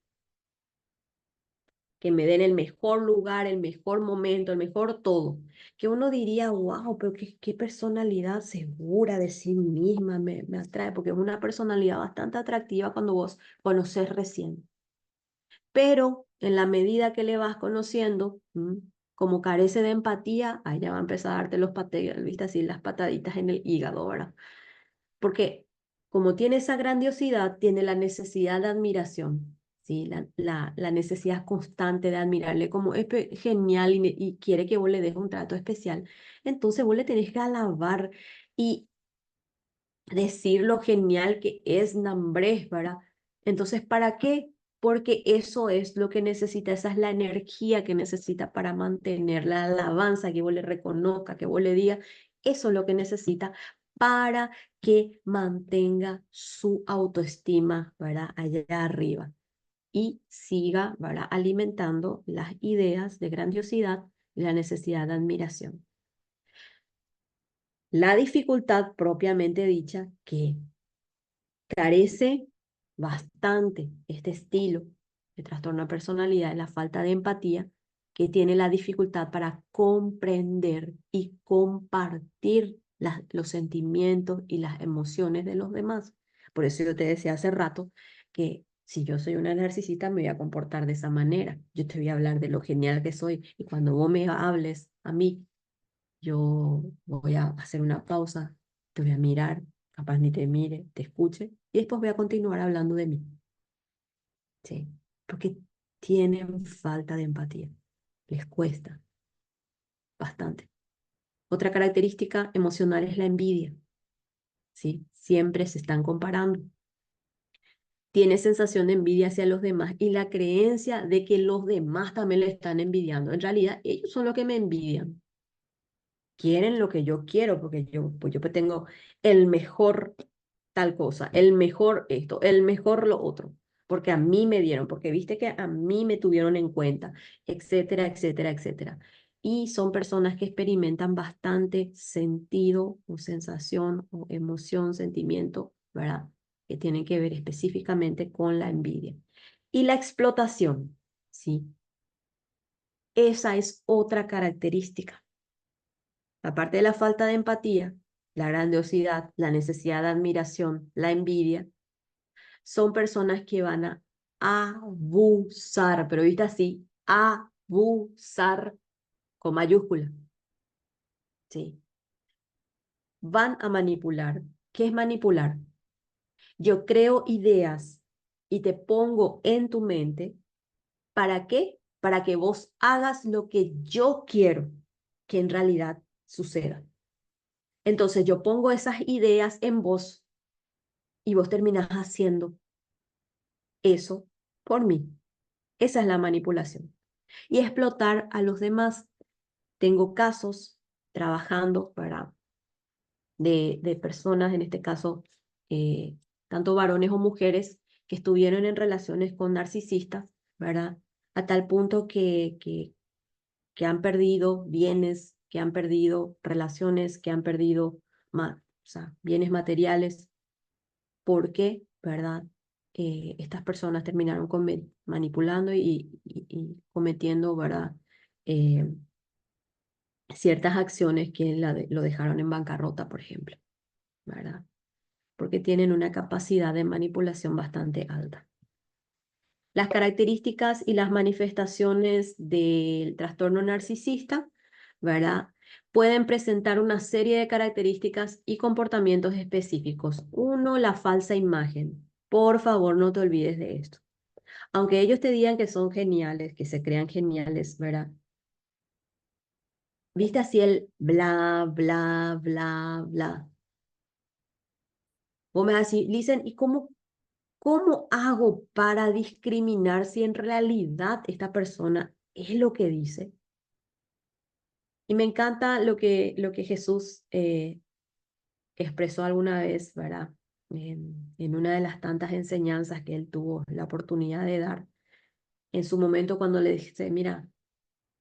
que me den el mejor lugar, el mejor momento, el mejor todo. Que uno diría, wow, pero qué personalidad segura de sí misma me atrae, porque es una personalidad bastante atractiva cuando vos conoces recién. Pero en la medida que le vas conociendo, como carece de empatía, ahí ya va a empezar a darte ¿viste? Así, las pataditas en el hígado, ¿verdad? Porque como tiene esa grandiosidad, tiene la necesidad de admiración, ¿sí? La necesidad constante de admirarle como es genial y quiere que vos le des un trato especial. Entonces vos le tenés que alabar y decir lo genial que es Nambrés, ¿verdad? Entonces, ¿para qué? Porque eso es lo que necesita, esa es la energía que necesita para mantener la alabanza, que vos le reconozca, que vos le digas, eso es lo que necesita para que mantenga su autoestima, ¿verdad? Allá arriba y siga, ¿verdad?, alimentando las ideas de grandiosidad y la necesidad de admiración. La dificultad propiamente dicha, que carece bastante este estilo de trastorno de personalidad, la falta de empatía, que tiene la dificultad para comprender y compartir los sentimientos y las emociones de los demás. Por eso yo te decía hace rato que si yo soy una narcisista me voy a comportar de esa manera. Yo te voy a hablar de lo genial que soy y cuando vos me hables a mí, yo voy a hacer una pausa, te voy a mirar, capaz ni te mire, te escuche, y después voy a continuar hablando de mí. ¿Sí? Porque tienen falta de empatía. Les cuesta bastante. Otra característica emocional es la envidia. ¿Sí? Siempre se están comparando. tiene sensación de envidia hacia los demás y la creencia de que los demás también le están envidiando. En realidad, ellos son los que me envidian. Quieren lo que yo quiero, porque yo tengo el mejor tal cosa, el mejor esto, el mejor lo otro, porque a mí me dieron, porque viste que a mí me tuvieron en cuenta, etcétera, etcétera, etcétera. Y son personas que experimentan bastante sentido o sensación o emoción, sentimiento, ¿verdad? Que tienen que ver específicamente con la envidia. Y la explotación, ¿sí? Esa es otra característica. Aparte de la falta de empatía, la grandiosidad, la necesidad de admiración, la envidia, son personas que van a abusar, pero viste así, abusar con mayúscula, ¿sí? Van a manipular. ¿Qué es manipular? Yo creo ideas y te pongo en tu mente, ¿para qué? Para que vos hagas lo que yo quiero que en realidad suceda. Entonces yo pongo esas ideas en vos y vos terminás haciendo eso por mí. Esa es la manipulación. Y explotar a los demás. Tengo casos trabajando de personas, en este caso, eh, tanto varones o mujeres, que estuvieron en relaciones con narcisistas, ¿verdad? A tal punto que han perdido bienes, que han perdido relaciones, que han perdido o sea, bienes materiales. ¿Por qué, verdad? Estas personas terminaron manipulando y cometiendo, ¿verdad? Eh, ciertas acciones que lo dejaron en bancarrota, por ejemplo, ¿verdad? Porque tienen una capacidad de manipulación bastante alta. Las características y las manifestaciones del trastorno narcisista, ¿verdad? Pueden presentar una serie de características y comportamientos específicos. Uno, la falsa imagen. Por favor, no te olvides de esto. Aunque ellos te digan que son geniales, que se crean geniales, ¿verdad? ¿Viste así el bla, bla, bla, bla? Vos me vas a decir, Listen, ¿y cómo hago para discriminar si en realidad esta persona es lo que dice? Y me encanta lo que Jesús expresó alguna vez, ¿verdad? En una de las tantas enseñanzas que él tuvo la oportunidad de dar, en su momento cuando le dice, mira,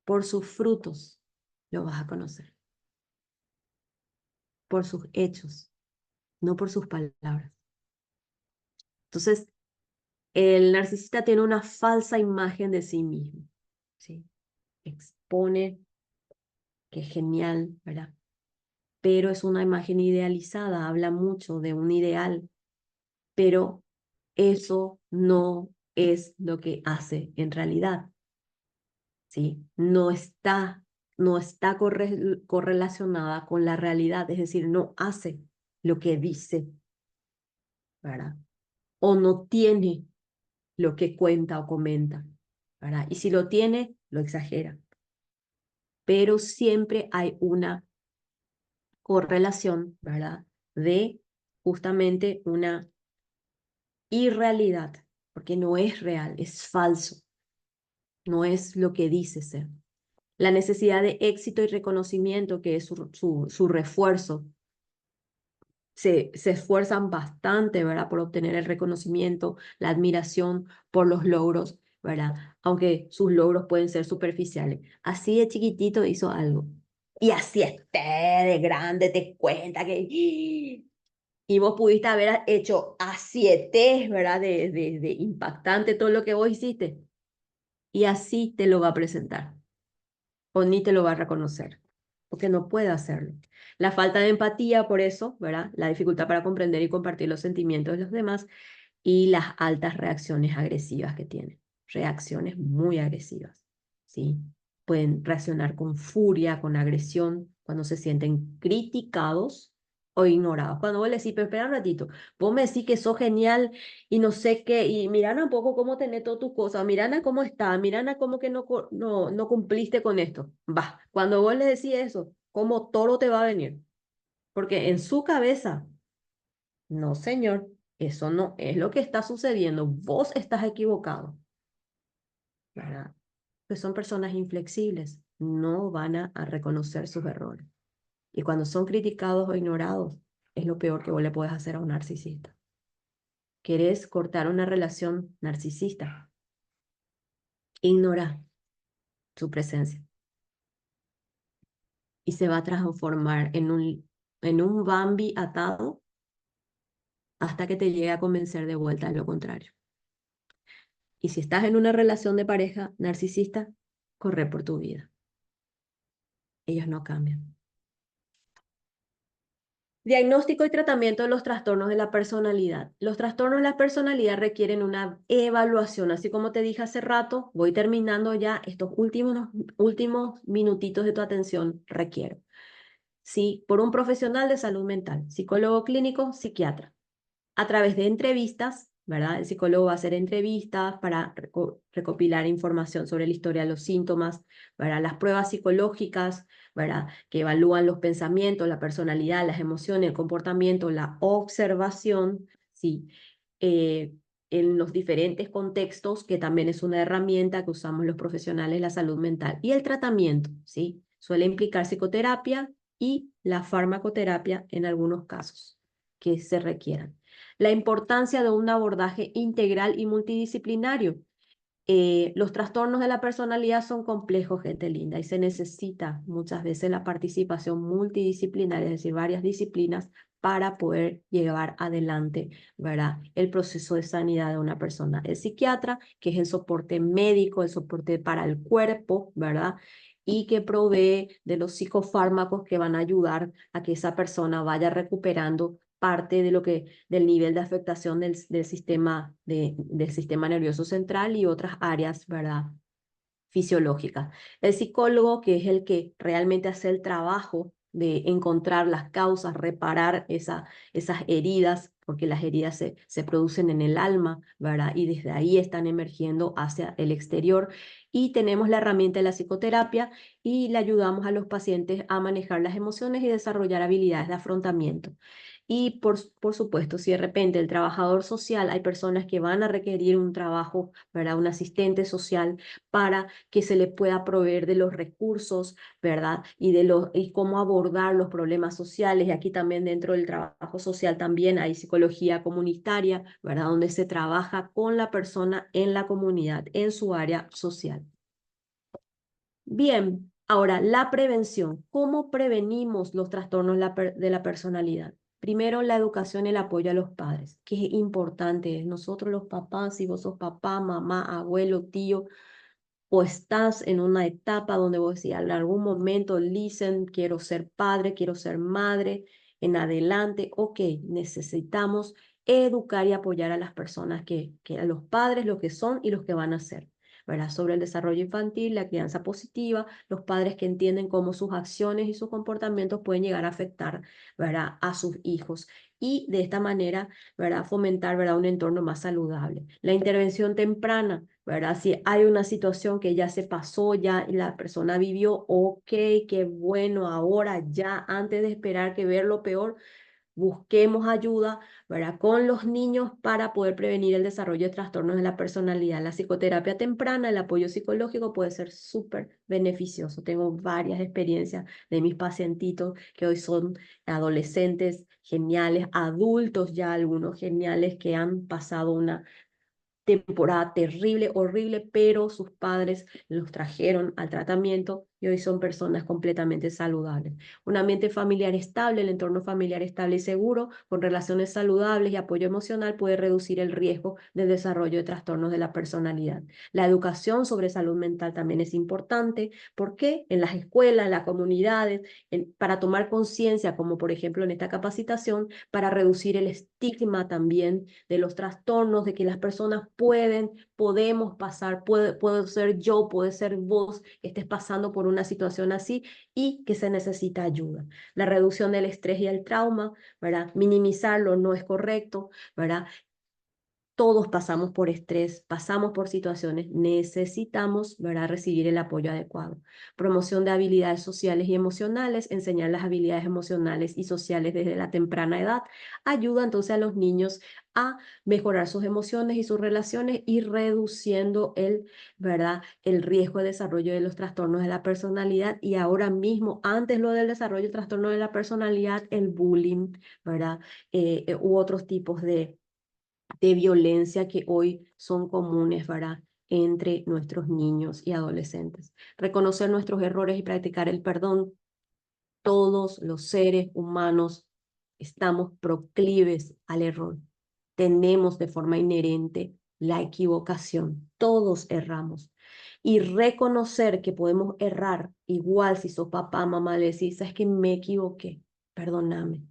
por sus frutos lo vas a conocer, por sus hechos, no por sus palabras. Entonces, el narcisista tiene una falsa imagen de sí mismo, ¿sí? Expone que es genial, ¿verdad? Pero es una imagen idealizada, habla mucho de un ideal, pero eso no es lo que hace en realidad, ¿sí? No está correlacionada con la realidad, es decir, no hace lo que dice, ¿verdad? O no tiene lo que cuenta o comenta, ¿verdad? Y si lo tiene, lo exagera. Pero siempre hay una correlación, ¿verdad? De justamente una irrealidad, porque no es real, es falso, no es lo que dice ser. La necesidad de éxito y reconocimiento, que es su refuerzo, se esfuerzan bastante, ¿verdad? Por obtener el reconocimiento, la admiración por los logros, ¿verdad? Aunque sus logros pueden ser superficiales. Así de chiquitito hizo algo. Y así esté de grande, te cuenta que... Y vos pudiste haber hecho a 7, ¿verdad? De impactante todo lo que vos hiciste. Y así te lo va a presentar. O ni te lo va a reconocer. Porque no puede hacerlo. La falta de empatía, por eso, ¿verdad? La dificultad para comprender y compartir los sentimientos de los demás y las altas reacciones agresivas que tienen. Reacciones muy agresivas, ¿sí? Pueden reaccionar con furia, con agresión, cuando se sienten criticados o ignorados. Cuando vos le decís, pero espera un ratito, vos me decís que sos genial y no sé qué, y miran un poco cómo tenés todas tus cosas, miran a cómo está, miran a cómo que no cumpliste con esto. Va, cuando vos le decís eso, como toro te va a venir, porque en su cabeza, no señor, Eso no es lo que está sucediendo. Vos estás equivocado, ¿verdad? Pues son personas inflexibles, no van a reconocer sus errores. Y cuando son criticados o ignorados, es lo peor que vos le puedes hacer a un narcisista. ¿Querés cortar una relación narcisista? Ignora su presencia y se va a transformar en un Bambi atado hasta que te llegue a convencer de vuelta de lo contrario. Y si estás en una relación de pareja narcisista, corre por tu vida. Ellos no cambian. Diagnóstico y tratamiento de los trastornos de la personalidad. Los trastornos de la personalidad requieren una evaluación. Así como te dije hace rato, voy terminando ya estos últimos minutitos de tu atención. Requiero, sí, por un profesional de salud mental, psicólogo clínico, psiquiatra, a través de entrevistas, ¿verdad? El psicólogo va a hacer entrevistas para recopilar información sobre la historia de los síntomas, ¿verdad? Las pruebas psicológicas, ¿verdad? Que evalúan los pensamientos, la personalidad, las emociones, el comportamiento, la observación, ¿sí? Eh, en los diferentes contextos, que también es una herramienta que usamos los profesionales de la salud mental. Y el tratamiento, ¿sí? Suele implicar psicoterapia y la farmacoterapia en algunos casos que se requieran. La importancia de un abordaje integral y multidisciplinario. Los trastornos de la personalidad son complejos, gente linda, y se necesita muchas veces la participación multidisciplinaria, es decir, varias disciplinas para poder llevar adelante, ¿verdad? El proceso de sanidad de una persona. El psiquiatra, que es el soporte médico, el soporte para el cuerpo, ¿verdad? Y que provee de los psicofármacos que van a ayudar a que esa persona vaya recuperando parte de del nivel de afectación del sistema nervioso central y otras áreas, ¿verdad? Fisiológicas. El psicólogo, que es el que realmente hace el trabajo de encontrar las causas, reparar esas heridas, porque las heridas se producen en el alma, ¿verdad? Y desde ahí están emergiendo hacia el exterior. Y tenemos la herramienta de la psicoterapia y le ayudamos a los pacientes a manejar las emociones y desarrollar habilidades de afrontamiento. Y por supuesto, si de repente el trabajador social, hay personas que van a requerir un trabajo, ¿verdad? Un asistente social para que se le pueda proveer de los recursos, ¿verdad? Y cómo abordar los problemas sociales. Y aquí también dentro del trabajo social también hay psicología comunitaria, ¿verdad? Donde se trabaja con la persona en la comunidad, en su área social. Bien, ahora la prevención. ¿Cómo prevenimos los trastornos de la personalidad? Primero, la educación y el apoyo a los padres, que es importante. Nosotros los papás, si vos sos papá, mamá, abuelo, tío, o estás en una etapa donde vos decís, en algún momento, listen, quiero ser padre, quiero ser madre, en adelante, ok, necesitamos educar y apoyar a las personas a los padres, lo que son y los que van a ser. ¿Verdad? Sobre el desarrollo infantil, la crianza positiva, los padres que entienden cómo sus acciones y sus comportamientos pueden llegar a afectar, ¿verdad? A sus hijos. Y de esta manera, ¿verdad? Fomentar, ¿verdad? Un entorno más saludable. La intervención temprana, ¿verdad? Si hay una situación que ya se pasó, ya la persona vivió, ok, qué bueno, ahora ya, antes de esperar que ver lo peor, busquemos ayuda, ¿verdad? Con los niños para poder prevenir el desarrollo de trastornos de la personalidad. La psicoterapia temprana, el apoyo psicológico puede ser súper beneficioso. Tengo varias experiencias de mis pacientitos que hoy son adolescentes geniales, adultos ya algunos geniales que han pasado una temporada terrible, horrible, pero sus padres los trajeron al tratamiento y hoy son personas completamente saludables. Un ambiente familiar estable, el entorno familiar estable y seguro, con relaciones saludables y apoyo emocional puede reducir el riesgo del desarrollo de trastornos de la personalidad. La educación sobre salud mental también es importante. ¿Por qué? En las escuelas, en las comunidades, para tomar conciencia, como por ejemplo en esta capacitación, para reducir el estigma también de los trastornos, de que las personas podemos pasar, puedo ser yo, puede ser vos, que estés pasando por una situación así y que se necesita ayuda. La reducción del estrés y el trauma, ¿verdad? Minimizarlo no es correcto, ¿verdad? todos pasamos por estrés, pasamos por situaciones, necesitamos, ¿verdad?, recibir el apoyo adecuado. Promoción de habilidades sociales y emocionales, enseñar las habilidades emocionales y sociales desde la temprana edad, ayuda entonces a los niños a mejorar sus emociones y sus relaciones y reduciendo ¿verdad?, el riesgo de desarrollo de los trastornos de la personalidad. Y ahora mismo, antes lo del desarrollo del trastorno de la personalidad, el bullying, ¿verdad?, u otros tipos de violencia que hoy son comunes, ¿verdad?, entre nuestros niños y adolescentes. Reconocer nuestros errores y practicar el perdón. Todos los seres humanos estamos proclives al error. Tenemos de forma inherente la equivocación. Todos erramos. Y reconocer que podemos errar, igual si sos papá, mamá, le decís, es que me equivoqué, perdóname.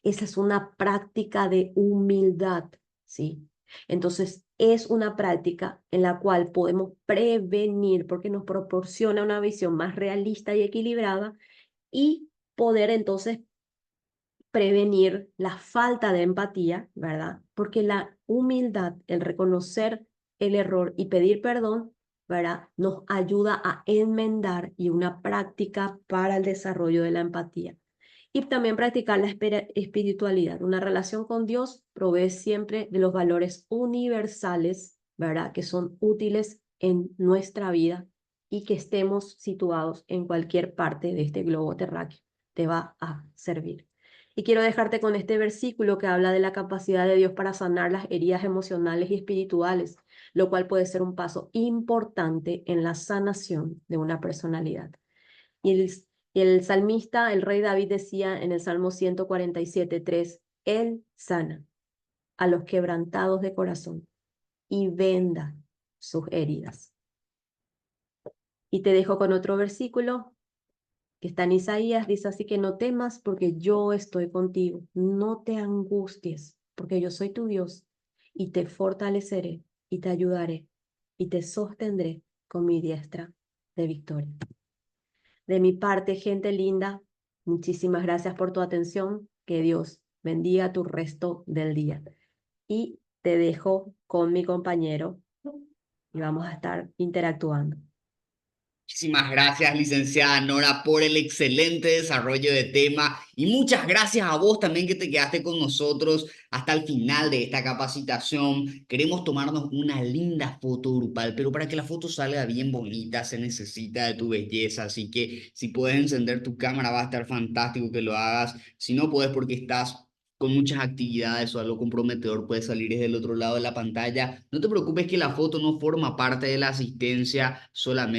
Esa es una práctica de humildad, ¿sí? Entonces, es una práctica en la cual podemos prevenir porque nos proporciona una visión más realista y equilibrada y poder entonces prevenir la falta de empatía, ¿verdad? Porque la humildad, el reconocer el error y pedir perdón, ¿verdad?, nos ayuda a enmendar y una práctica para el desarrollo de la empatía. Y también practicar la espiritualidad. Una relación con Dios provee siempre de los valores universales, ¿verdad?, que son útiles en nuestra vida y que estemos situados en cualquier parte de este globo terráqueo. Te va a servir. Y quiero dejarte con este versículo que habla de la capacidad de Dios para sanar las heridas emocionales y espirituales, lo cual puede ser un paso importante en la sanación de una personalidad. Y el salmista, el rey David, decía en el Salmo 147:3, Él sana a los quebrantados de corazón y venda sus heridas. Y te dejo con otro versículo que está en Isaías, dice así que no temas porque yo estoy contigo, no te angusties porque yo soy tu Dios y te fortaleceré y te ayudaré y te sostendré con mi diestra de victoria. De mi parte, gente linda, muchísimas gracias por tu atención, que Dios bendiga tu resto del día. Y te dejo con mi compañero y vamos a estar interactuando. Muchísimas gracias, licenciada Nora, por el excelente desarrollo de tema y muchas gracias a vos también que te quedaste con nosotros hasta el final de esta capacitación. Queremos tomarnos una linda foto grupal, pero para que la foto salga bien bonita se necesita de tu belleza, así que si puedes encender tu cámara va a estar fantástico que lo hagas. Si no puedes porque estás con muchas actividades o algo comprometedor, puedes salir desde el otro lado de la pantalla. No te preocupes que la foto no forma parte de la asistencia solamente.